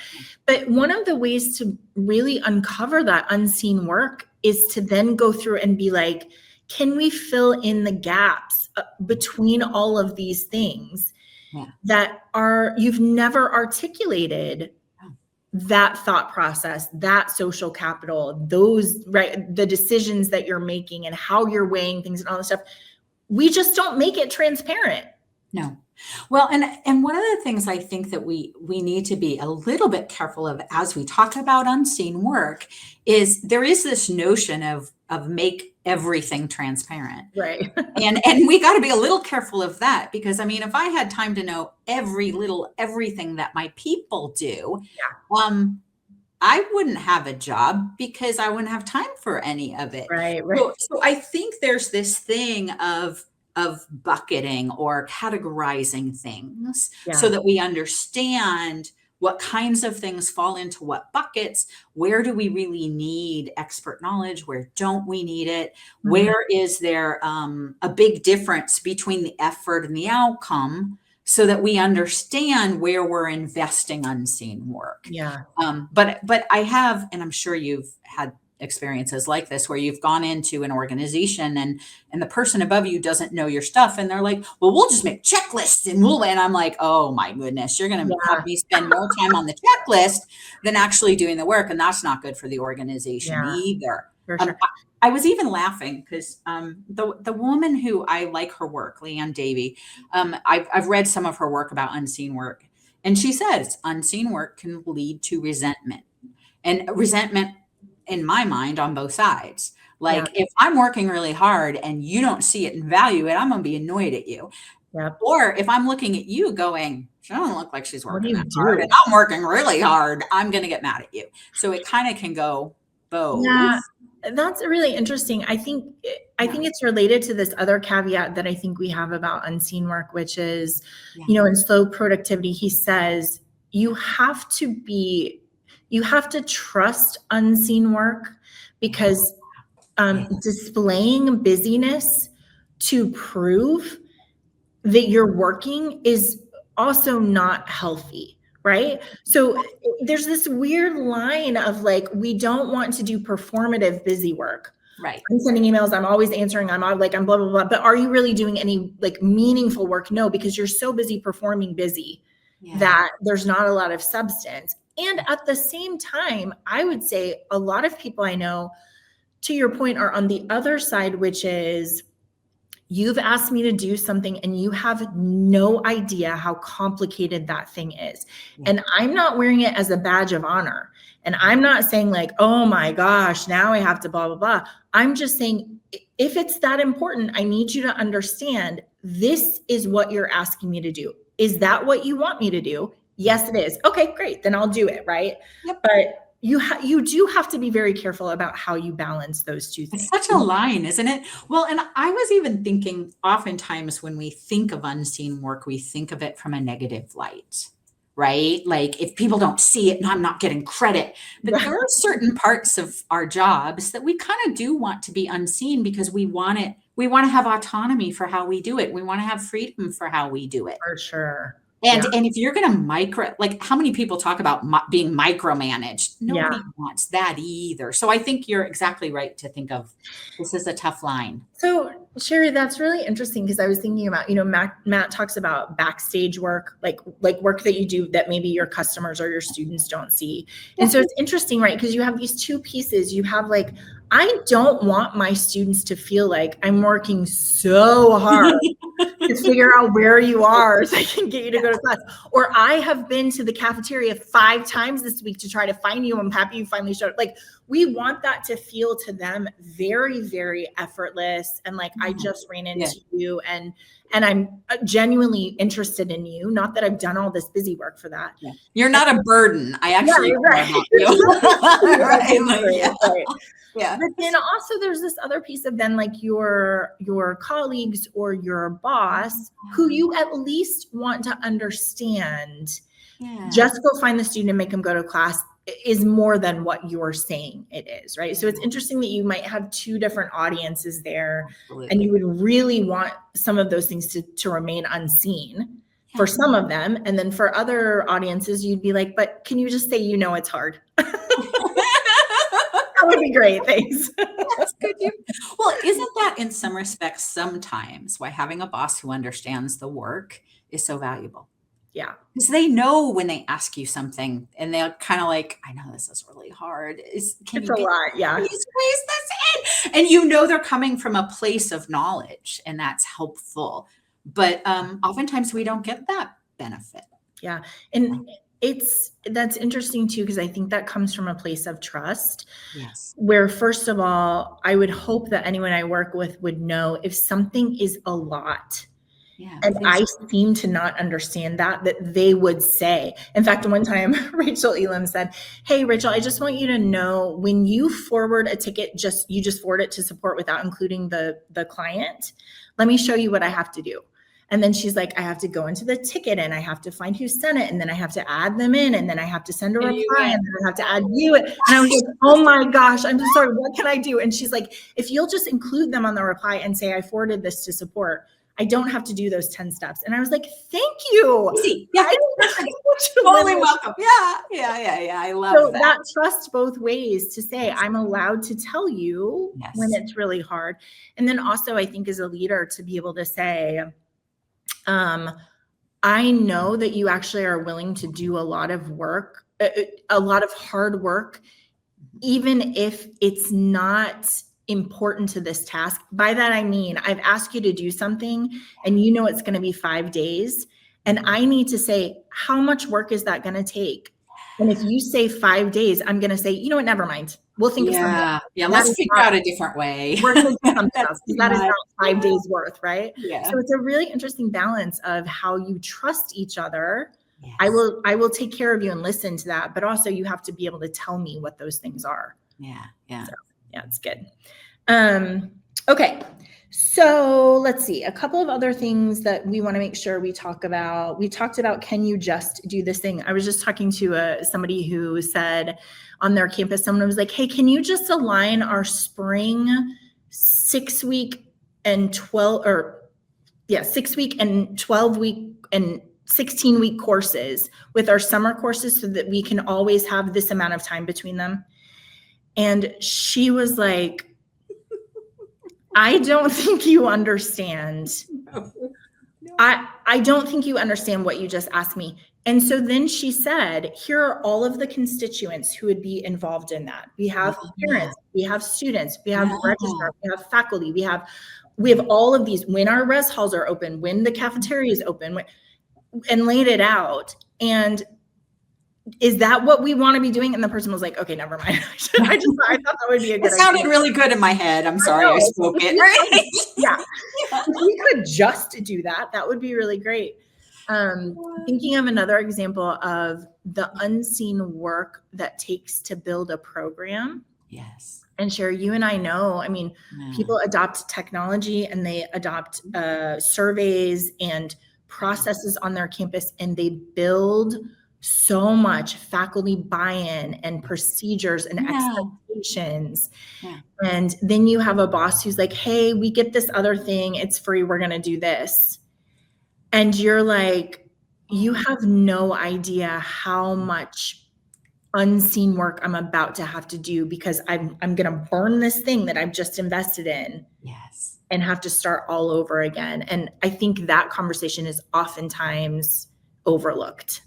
A: But one of the ways to really uncover that unseen work is to then go through and be like, can we fill in the gaps between all of these things that you've never articulated, that thought process, that social capital, the decisions that you're making and how you're weighing things and all this stuff. We just don't make it transparent.
B: No. Well, and one of the things I think that we need to be a little bit careful of as we talk about unseen work is there is this notion of make everything transparent.
A: Right.
B: And we got to be a little careful of that, because I mean, if I had time to know everything that my people do, I wouldn't have a job because I wouldn't have time for any of it.
A: Right.
B: So I think there's this thing of bucketing or categorizing things so
A: Yeah.
B: that we understand what kinds of things fall into what buckets. Where do we really need expert knowledge? Where don't we need it?
A: Mhm.
B: Where is there a big difference between the effort and the outcome, so that we understand where we're investing unseen work?
A: Yeah.
B: But I have, and I'm sure you've had experiences like this, where you've gone into an organization and the person above you doesn't know your stuff, and they're like, well, we'll just make checklists and I'm like, oh my goodness, you're going to have me spend more time on the checklist than actually doing the work, and that's not good for the organization
A: Yeah.
B: either.
A: For sure.
B: I was even laughing because the woman who I like her work, Leanne Davey, I've read some of her work about unseen work, and she says unseen work can lead to resentment, and resentment in my mind on both sides. Like, if I'm working really hard and you don't see it and value it, I'm going to be annoyed at you.
A: Yep.
B: Or if I'm looking at you going, she doesn't look like she's working that
A: do?
B: hard, and I'm working really hard, I'm going to get mad at you. So it kind of can go both.
A: Yeah, that's really interesting. I think it's related to this other caveat that I think we have about unseen work, which is, in slow productivity, he says you have to trust unseen work, because displaying busyness to prove that you're working is also not healthy. Right. So there's this weird line of like, we don't want to do performative busy work.
B: Right.
A: I'm sending emails. I'm always answering. I'm blah, blah, blah. But are you really doing any like meaningful work? No, because you're so busy performing busy that there's not a lot of substance. And at the same time, I would say a lot of people I know, to your point, are on the other side, which is, you've asked me to do something and you have no idea how complicated that thing is. And I'm not wearing it as a badge of honor. And I'm not saying like, oh my gosh, now I have to blah, blah, blah. I'm just saying, if it's that important, I need you to understand this is what you're asking me to do. Is that what you want me to do? Yes, it is. Okay, great. Then I'll do it. Right.
B: Yep.
A: But you do have to be very careful about how you balance those two things.
B: It's such a line, isn't it? Well, and I was even thinking, oftentimes when we think of unseen work, we think of it from a negative light, right? Like, if people don't see it, I'm not getting credit. But there are certain parts of our jobs that we kind of do want to be unseen, because we want it. We want to have autonomy for how we do it. We want to have freedom for how we do it.
A: For sure.
B: And if you're going to like, how many people talk about being micromanaged? Nobody wants that either. So I think you're exactly right to think of this as a tough line.
A: So Sherry, that's really interesting, because I was thinking about, Matt talks about backstage work, like work that you do that maybe your customers or your students don't see. And so it's interesting, right? Because you have these two pieces. You have like, I don't want my students to feel like I'm working so hard to figure out where you are so I can get you to go to class. Or I have been to the cafeteria 5 times this week to try to find you. I'm happy you finally showed up. Like, we want that to feel to them very, very effortless. And like, I just ran into you and I'm genuinely interested in you. Not that I've done all this busy work for that.
B: Yeah. You're not a burden. I actually care about you.
A: Yeah. But then also there's this other piece of then like your colleagues or your boss who you at least want to understand. Just go find the student and make them go to class is more than what you're saying it is, right? So it's interesting that you might have 2 different audiences there. Absolutely. And you would really want some of those things to remain unseen for some of them. And then for other audiences, you'd be like, but can you just say, it's hard? That would be great. Thanks.
B: That's good. Well, isn't that in some respects sometimes why having a boss who understands the work is so valuable?
A: Yeah.
B: Because they know when they ask you something and they're kind of like, I know this is really hard. It's a lot. Yeah. Please squeeze this in. And they're coming from a place of knowledge, and that's helpful. But oftentimes we don't get that benefit.
A: Yeah. And that's interesting too, because I think that comes from a place of trust.
B: Yes.
A: Where, first of all, I would hope that anyone I work with would know if something is a lot.
B: Yeah.
A: And I seem to not understand that they would say. In fact, one time Rachel Elam said, "Hey, Rachel, I just want you to know when you forward a ticket, you just forward it to support without including the client. Let me show you what I have to do." And then she's like, "I have to go into the ticket and I have to find who sent it. And then I have to add them in. And then I have to send a reply and then I have to add you." And I was like, "Oh my gosh, I'm so sorry. What can I do?" And she's like, "If you'll just include them on the reply and say, I forwarded this to support, I don't have to do those 10 steps." And I was like, "Thank you."
B: Easy. Yeah. Totally welcome. Yeah. I love that.
A: That trust both ways to say, I'm allowed to tell you when it's really hard. And then also, I think as a leader to be able to say, I know that you actually are willing to do a lot of work, a lot of hard work, even if it's not important to this task. By that, I mean, I've asked you to do something and you know it's going to be 5 days. And I need to say, how much work is that going to take? And if you say 5 days, I'm going to say, you know what, never mind. We'll think of something.
B: Yeah, let's figure out a different way.
A: We're going to do something else because that is not 5 days worth, right?
B: Yeah.
A: So it's a really interesting balance of how you trust each other.
B: Yes.
A: I will take care of you and listen to that, but also you have to be able to tell me what those things are.
B: Yeah.
A: So, yeah, it's good. Okay. So let's see, a couple of other things that we want to make sure we talk about. We talked about, can you just do this thing? I was just talking to somebody who said on their campus, someone was like, "Hey, can you just align our spring 6-week and 6-week and 12-week and 16-week courses with our summer courses so that we can always have this amount of time between them?" And she was like, "I don't think you understand. I don't think you understand what you just asked me." And so then she said, "Here are all of the constituents who would be involved in that. We have parents, we have students, we have registrars, we have faculty, we have all of these when our res halls are open, when the cafeteria is open," and laid it out. And is that what we want to be doing? And the person was like, "Okay, never mind." I thought that would be a good idea.
B: It sounded really good in my head. I'm sorry I spoke it. Right?
A: Yeah. If we could just do that, that would be really great. Thinking of another example of the unseen work that takes to build a program.
B: Yes.
A: And Sherry, you and I know, I mean, people adopt technology and they adopt surveys and processes on their campus, and they build so much faculty buy-in and procedures and expectations. Yeah. And then you have a boss who's like, "Hey, we get this other thing. It's free. We're going to do this." And you're like, you have no idea how much unseen work I'm about to have to do because I'm going to burn this thing that I've just invested in.
B: Yes.
A: And have to start all over again. And I think that conversation is oftentimes overlooked.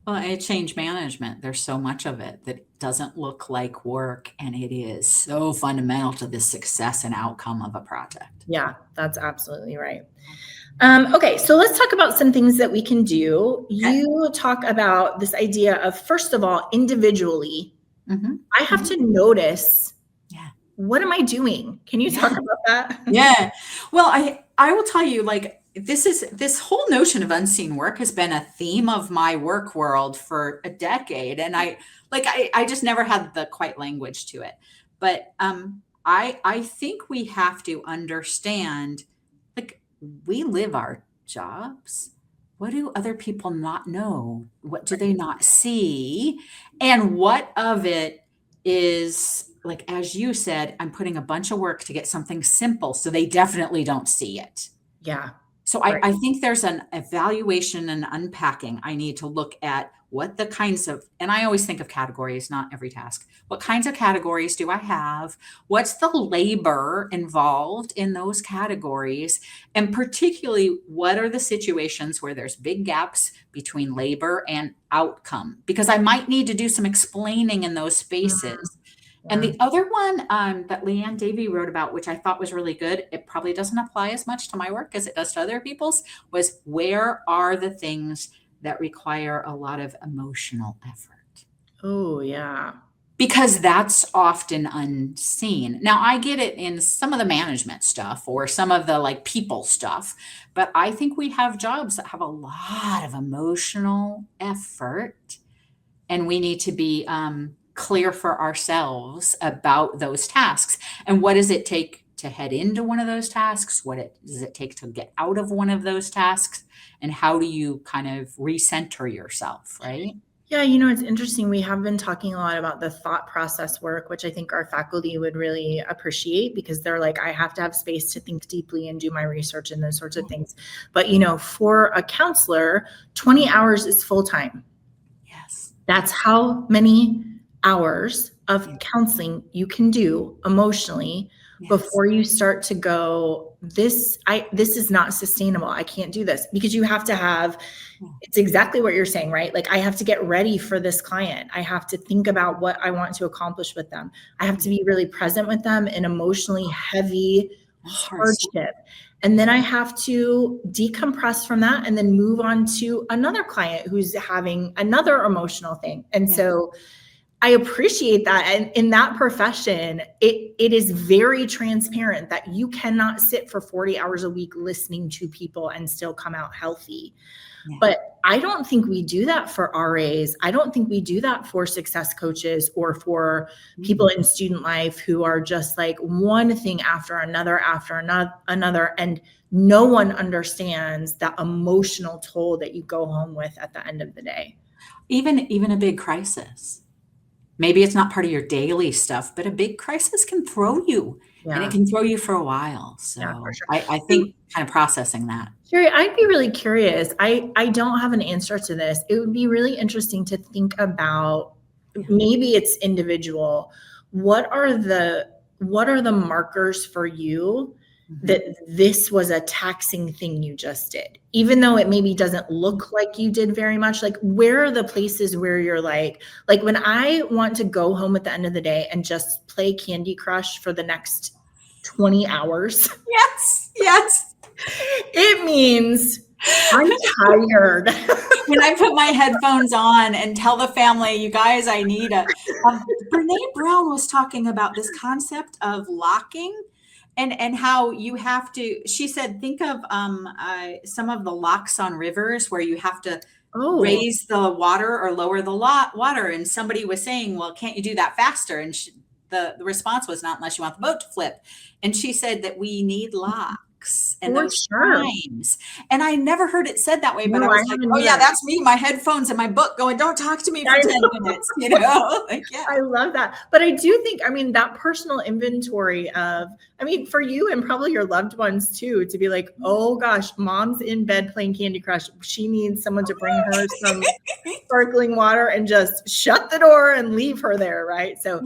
B: Well, change management, there's so much of it that doesn't look like work, and it is so fundamental to the success and outcome of a project.
A: Yeah, that's absolutely right. Okay, so let's talk about some things that we can do. Okay. You talk about this idea of, first of all, individually, I have to notice, what am I doing? Can you talk about that?
B: Yeah. Well, I will tell you, like, this whole notion of unseen work has been a theme of my work world for a decade. And I just never had the quite language to it. But I think we have to understand, like, we live our jobs. What do other people not know? What do they not see? And what of it is, like, as you said, I'm putting a bunch of work to get something simple, so they definitely don't see it.
A: Yeah.
B: So I think there's an evaluation and unpacking. I need to look at what the kinds of, and I always think of categories, not every task. What kinds of categories do I have? What's the labor involved in those categories? And particularly, what are the situations where there's big gaps between labor and outcome? Because I might need to do some explaining in those spaces. And the other one that Leanne Davey wrote about, which I thought was really good, it probably doesn't apply as much to my work as it does to other people's, was where are the things that require a lot of emotional effort?
A: Oh, yeah.
B: Because that's often unseen. Now, I get it in some of the management stuff or some of the like people stuff, but I think we have jobs that have a lot of emotional effort, and we need to be clear for ourselves about those tasks. And what does it take to head into one of those tasks? Does it take to get out of one of those tasks? And how do you kind of recenter yourself, right?
A: Yeah, it's interesting. We have been talking a lot about the thought process work, which I think our faculty would really appreciate because they're like, I have to have space to think deeply and do my research and those sorts of things. But, for a counselor, 20 hours is full time.
B: Yes.
A: That's how many hours of counseling you can do emotionally before you start to go, this is not sustainable. I can't do this, because you have to have, it's exactly what you're saying, right? Like, I have to get ready for this client. I have to think about what I want to accomplish with them. I have to be really present with them in emotionally heavy hardship. And then I have to decompress from that and then move on to another client who's having another emotional thing. And so I appreciate that. And in that profession, it is very transparent that you cannot sit for 40 hours a week listening to people and still come out healthy. Yeah. But I don't think we do that for RAs. I don't think we do that for success coaches or for people in student life who are just like one thing after another, and no one understands that emotional toll that you go home with at the end of the day.
B: Even a big crisis. Maybe it's not part of your daily stuff, but a big crisis can throw you, and it can throw you for a while. So for sure. I think kind of processing that.
A: Sherry, I'd be really curious. I don't have an answer to this. It would be really interesting to think about, maybe it's individual. What are the markers for you that this was a taxing thing you just did, even though it maybe doesn't look like you did very much? Like, where are the places where you're like when I want to go home at the end of the day and just play Candy Crush for the next 20 hours.
B: Yes.
A: It means I'm tired.
B: When I put my headphones on and tell the family, you guys, I need Brene Brown was talking about this concept of locking. And how you have to, she said, think of some of the locks on rivers where you have to raise the water or lower the water. And somebody was saying, well, can't you do that faster? And the response was, not unless you want the boat to flip. And she said that we need locks and those times. And I never heard it said that way, but I was like, oh yeah, that's me, my headphones and my book going, don't talk to me for 10 minutes,
A: I love that. But I do think, that personal inventory of, for you and probably your loved ones too, to be like, oh gosh, mom's in bed playing Candy Crush. She needs someone to bring her some sparkling water and just shut the door and leave her there. Right. So,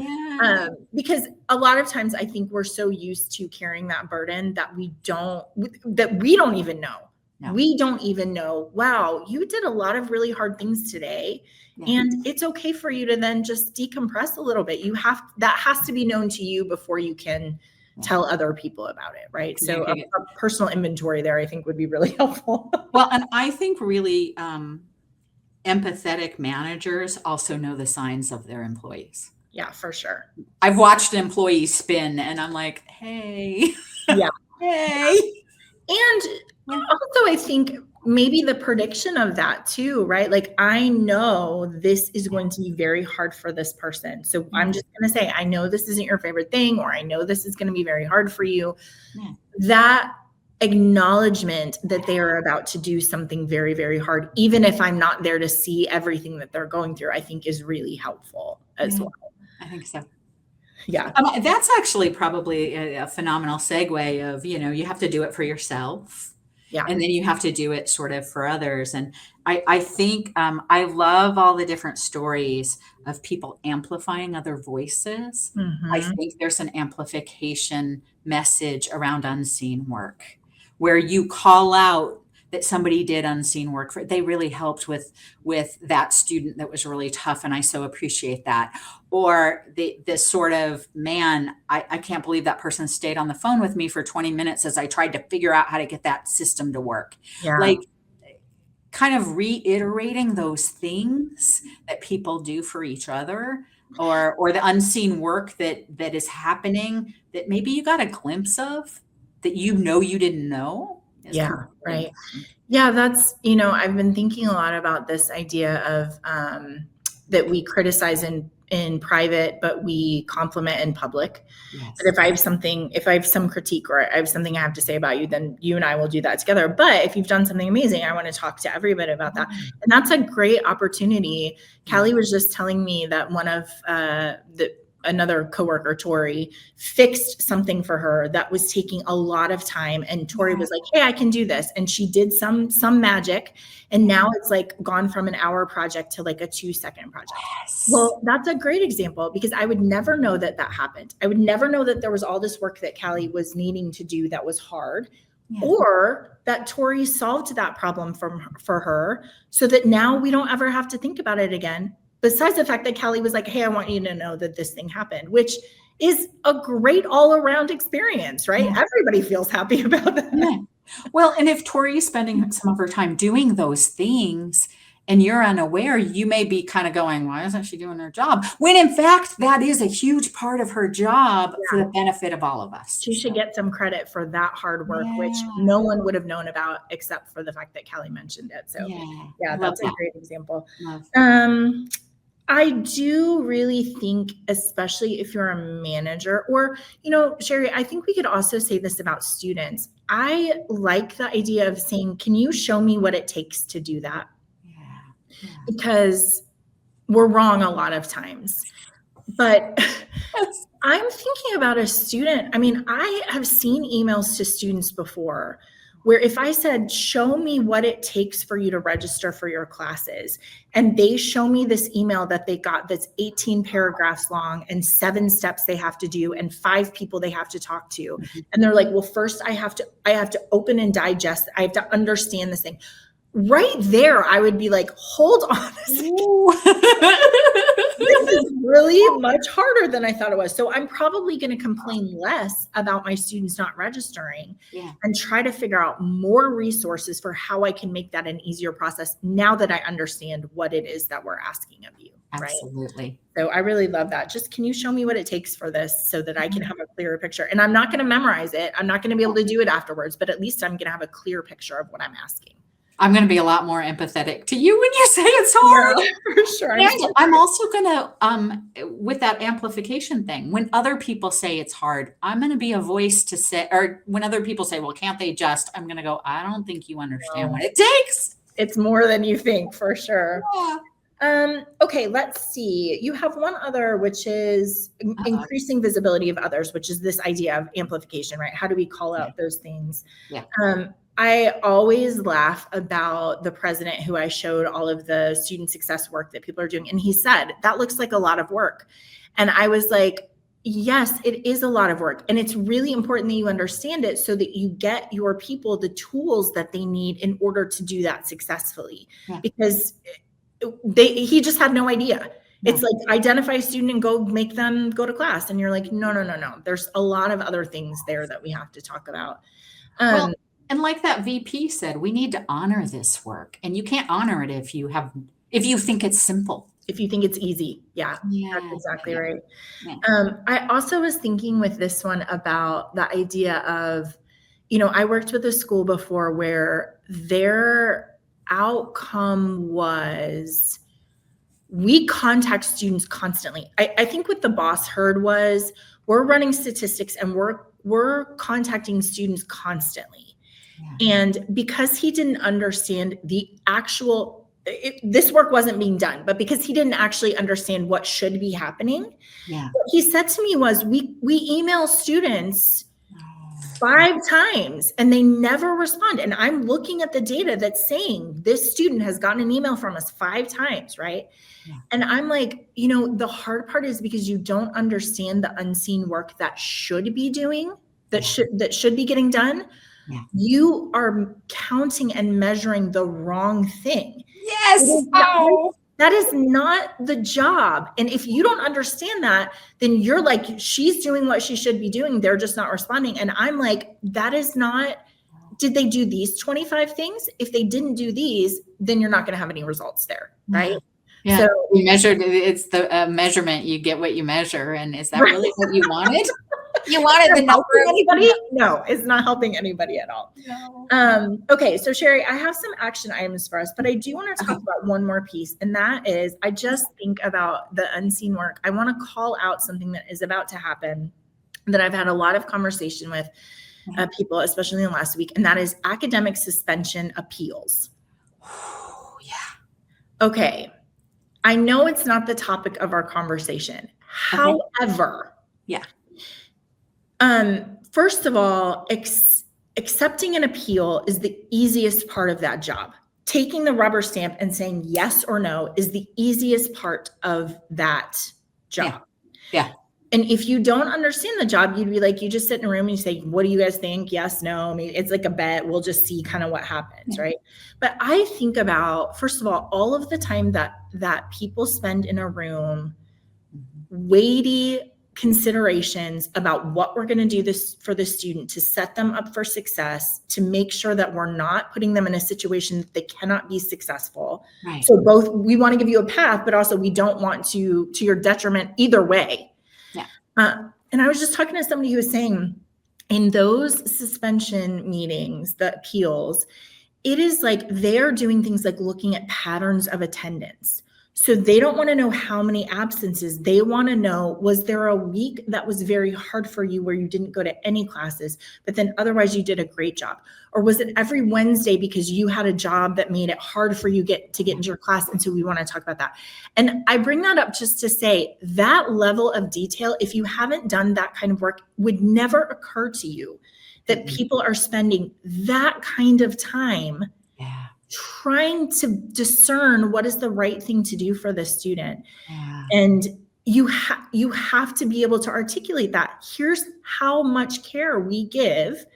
A: because a lot of times I think we're so used to carrying that burden that we don't even know. No. We don't even know, wow, you did a lot of really hard things today. And it's okay for you to then just decompress a little bit. That has to be known to you before you can tell other people about it. Right. So a personal inventory there, I think, would be really helpful.
B: Well, and I think really empathetic managers also know the signs of their employees.
A: Yeah, for sure.
B: I've watched employees spin and I'm like, hey.
A: Yeah.
B: Hey.
A: And also, I think maybe the prediction of that too, right? Like, I know this is going to be very hard for this person. So I'm just going to say, I know this isn't your favorite thing, or I know this is going to be very hard for you. That acknowledgement that they are about to do something very, very hard, even if I'm not there to see everything that they're going through, I think is really helpful as well.
B: I think so.
A: Yeah.
B: That's actually probably a phenomenal segue of, you have to do it for yourself. Yeah. And then you have to do it sort of for others. And I think I love all the different stories of people amplifying other voices. I think there's an amplification message around unseen work where you call out that somebody did unseen work for, they really helped with that student that was really tough. And I so appreciate that. Or this sort of, man, I can't believe that person stayed on the phone with me for 20 minutes as I tried to figure out how to get that system to work.
A: Yeah.
B: Like, kind of reiterating those things that people do for each other, or the unseen work that is happening that maybe you got a glimpse of that you didn't know.
A: Yeah, right. Yeah, that's, I've been thinking a lot about this idea of that we criticize in private, but we compliment in public.
B: Yes.
A: But if I have some critique or I have something I have to say about you, then you and I will do that together. But if you've done something amazing, I want to talk to everybody about that. And that's a great opportunity. Callie was just telling me that one of another coworker, Tori, fixed something for her that was taking a lot of time. And Tori was like, hey, I can do this. And she did some magic. And now it's like gone from an hour project to like a 2-second project.
B: Yes.
A: Well, that's a great example because I would never know that happened. I would never know that there was all this work that Callie was needing to do that was hard. Yeah. Or that Tori solved that problem for her so that now we don't ever have to think about it again. Besides the fact that Callie was like, hey, I want you to know that this thing happened, which is a great all around experience, right? Yeah. Everybody feels happy about that.
B: Yeah. Well, and if Tori is spending some of her time doing those things and you're unaware, you may be kind of going, why isn't she doing her job? When in fact, that is a huge part of her job for the benefit of all of us.
A: She should get some credit for that hard work, which no one would have known about except for the fact that Callie mentioned it. So yeah that's a great example. I do really think, especially if you're a manager or, Sherry, I think we could also say this about students. I like the idea of saying, can you show me what it takes to do that? Yeah. Because we're wrong a lot of times. But I'm thinking about a student. I mean, I have seen emails to students before where if I said, show me what it takes for you to register for your classes, and they show me this email that they got that's 18 paragraphs long and 7 steps they have to do and 5 people they have to talk to. And they're like, well, first I have to open and digest. I have to understand this thing. Right there, I would be like, hold on a second. This is really much harder than I thought it was. So I'm probably going to complain less about my students not registering and try to figure out more resources for how I can make that an easier process now that I understand what it is that we're asking of you.
B: Absolutely.
A: Right? So I really love that. Just, can you show me what it takes for this so that I can have a clearer picture? And I'm not going to memorize it. I'm not going to be able to do it afterwards, but at least I'm going to have a clear picture of what I'm asking.
B: I'm going to be a lot more empathetic to you when you say it's hard.
A: Yeah, for sure.
B: And I'm also going to, with that amplification thing, when other people say it's hard, I'm going to be a voice to say, or when other people say, well, can't they just, I'm going to go, I don't think you understand what it takes.
A: It's more than you think, for sure. Yeah. Okay, let's see. You have one other, which is increasing visibility of others, which is this idea of amplification, right? How do we call out those things?
B: Yeah.
A: I always laugh about the president who I showed all of the student success work that people are doing. And he said, that looks like a lot of work. And I was like, yes, it is a lot of work. And it's really important that you understand it so that you get your people the tools that they need in order to do that successfully. Yeah. Because he just had no idea. Yeah. It's like, identify a student and go make them go to class. And you're like, no. There's a lot of other things there that we have to talk about.
B: And like that VP said, we need to honor this work, and you can't honor it if you think it's simple.
A: If you think it's easy. Yeah. That's exactly right. Yeah. I also was thinking with this one about the idea of, I worked with a school before where their outcome was, we contact students constantly. I think what the boss heard was, we're running statistics and we're contacting students constantly. Yeah. And because he didn't understand the actual, this work wasn't being done, but because he didn't actually understand what should be happening, what he said to me was, we email students 5 times and they never respond. And I'm looking at the data that's saying this student has gotten an email from us 5 times, right? Yeah. And I'm like, the hard part is because you don't understand the unseen work that should be doing, that should be getting done.
B: Yeah.
A: You are counting and measuring the wrong thing.
B: Yes.
A: That is not the job. And if you don't understand that, then you're like, she's doing what she should be doing. They're just not responding. And I'm like, that is not, did they do these 25 things? If they didn't do these, then you're not going to have any results there. Right.
B: Yeah.
A: So
B: we measured, it's the measurement, you get what you measure. And is that really what you wanted? You wanted the number of
A: anybody? No, it's not helping anybody at all.
B: No.
A: Okay, so Sherry, I have some action items for us, but I do want to talk about one more piece, and that is, I just think about the unseen work. I want to call out something that is about to happen that I've had a lot of conversation with people, especially in the last week, and that is academic suspension appeals.
B: Yeah.
A: Okay, I know it's not the topic of our conversation. However, first of all, accepting an appeal is the easiest part of that job. Taking the rubber stamp and saying yes or no is the easiest part of that job.
B: Yeah.
A: And if you don't understand the job, you'd be like, you just sit in a room and you say, what do you guys think? Yes, no. I mean, it's like a bet. We'll just see kind of what happens, right? But I think about, first of all of the time that people spend in a room, weighty considerations about what we're going to do this for the student to set them up for success, to make sure that we're not putting them in a situation that they cannot be successful.
B: Right.
A: So both, we want to give you a path, but also we don't want to your detriment either way.
B: Yeah.
A: And I was just talking to somebody who was saying, in those suspension meetings, the appeals, it is like they're doing things like looking at patterns of attendance. So they don't want to know how many absences. They want to know, was there a week that was very hard for you where you didn't go to any classes, but then otherwise you did a great job? Or was it every Wednesday because you had a job that made it hard for you to get into your class? And so we want to talk about that. And I bring that up just to say that level of detail, if you haven't done that kind of work, would never occur to you that people are spending that kind of time trying to discern what is the right thing to do for the student. And you have to be able to articulate that. Here's how much care we give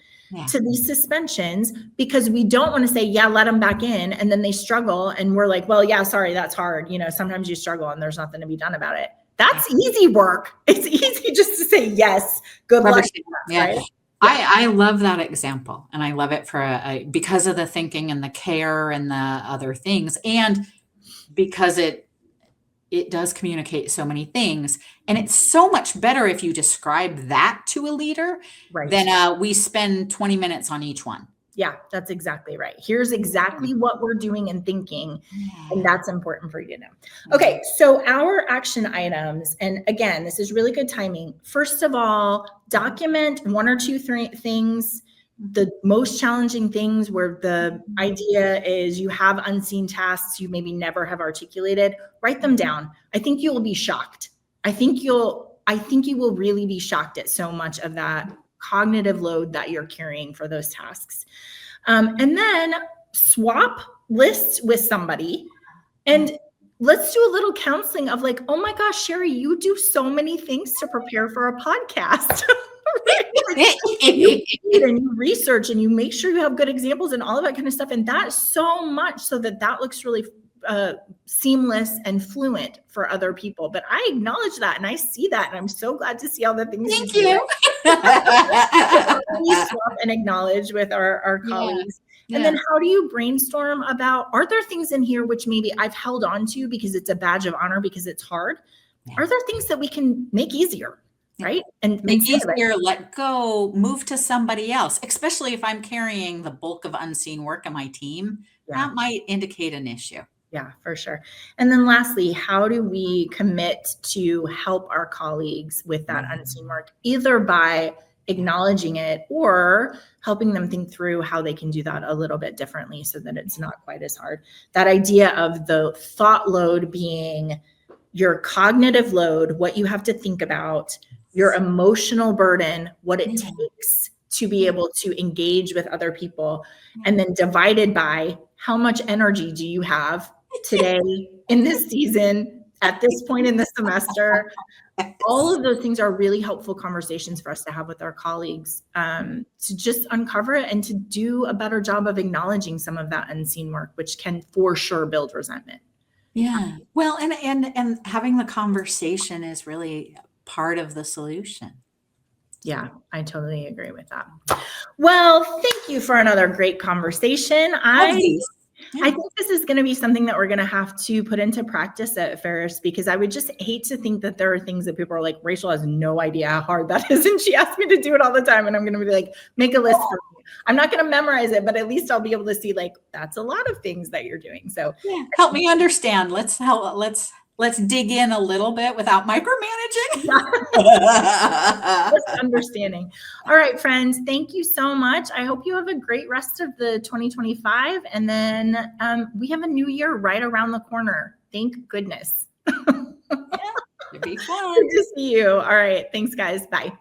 A: to these suspensions, because we don't want to say, yeah, let them back in. And then they struggle. And we're like, well, yeah, sorry, that's hard. You know, sometimes you struggle and there's nothing to be done about it. That's easy work. It's easy just to say, yes, good luck. Right?
B: I love that example, and I love it for because of the thinking and the care and the other things, and because it does communicate so many things, and it's so much better if you describe that to a leader than we spend 20 minutes on each one.
A: Yeah, that's exactly right. Here's exactly what we're doing and thinking, and that's important for you to know. Okay, so our action items, and again, this is really good timing. First of all, document 1 or 2 things, the most challenging things where the idea is you have unseen tasks you maybe never have articulated. Write them down. I think you will be shocked. I think you will really be shocked at so much of that cognitive load that you're carrying for those tasks. And then swap lists with somebody and let's do a little counseling of like, oh my gosh, Sherry, you do so many things to prepare for a podcast. You read and you research and you make sure you have good examples and all of that kind of stuff. And that's so much so that looks really seamless and fluent for other people. But I acknowledge that and I see that, and I'm so glad to see all the things.
B: Thank you.
A: We swap and acknowledge with our colleagues. And then how do you brainstorm about, are there things in here which maybe I've held on to because it's a badge of honor because it's hard? Are there things that we can make easier? Right? And
B: make easier, let go, move to somebody else, especially if I'm carrying the bulk of unseen work on my team. That might indicate an issue.
A: Yeah, for sure. And then lastly, how do we commit to help our colleagues with that unseen work, either by acknowledging it or helping them think through how they can do that a little bit differently so that it's not quite as hard. That idea of the thought load being your cognitive load, what you have to think about, your emotional burden, what it takes to be able to engage with other people, and then divided by how much energy do you have today in this season at this point in the semester. All of those things are really helpful conversations for us to have with our colleagues, to just uncover it and to do a better job of acknowledging some of that unseen work, which can for sure build resentment.
B: Yeah. Well, and having the conversation is really part of the solution.
A: Yeah, I totally agree with that. Well, thank you for another great conversation. I think this is going to be something that we're going to have to put into practice at Ferris, because I would just hate to think that there are things that people are like, Rachel has no idea how hard that is. And she asks me to do it all the time. And I'm going to be like, make a list for me. I'm not going to memorize it, but at least I'll be able to see like, that's a lot of things that you're doing. So
B: yeah, help me understand. Let's dig in a little bit without micromanaging.
A: Just understanding. All right, friends, thank you so much. I hope you have a great rest of the 2025. And then we have a new year right around the corner. Thank goodness.
B: Yeah, it'd be fun.
A: Good to see you. All right. Thanks, guys. Bye.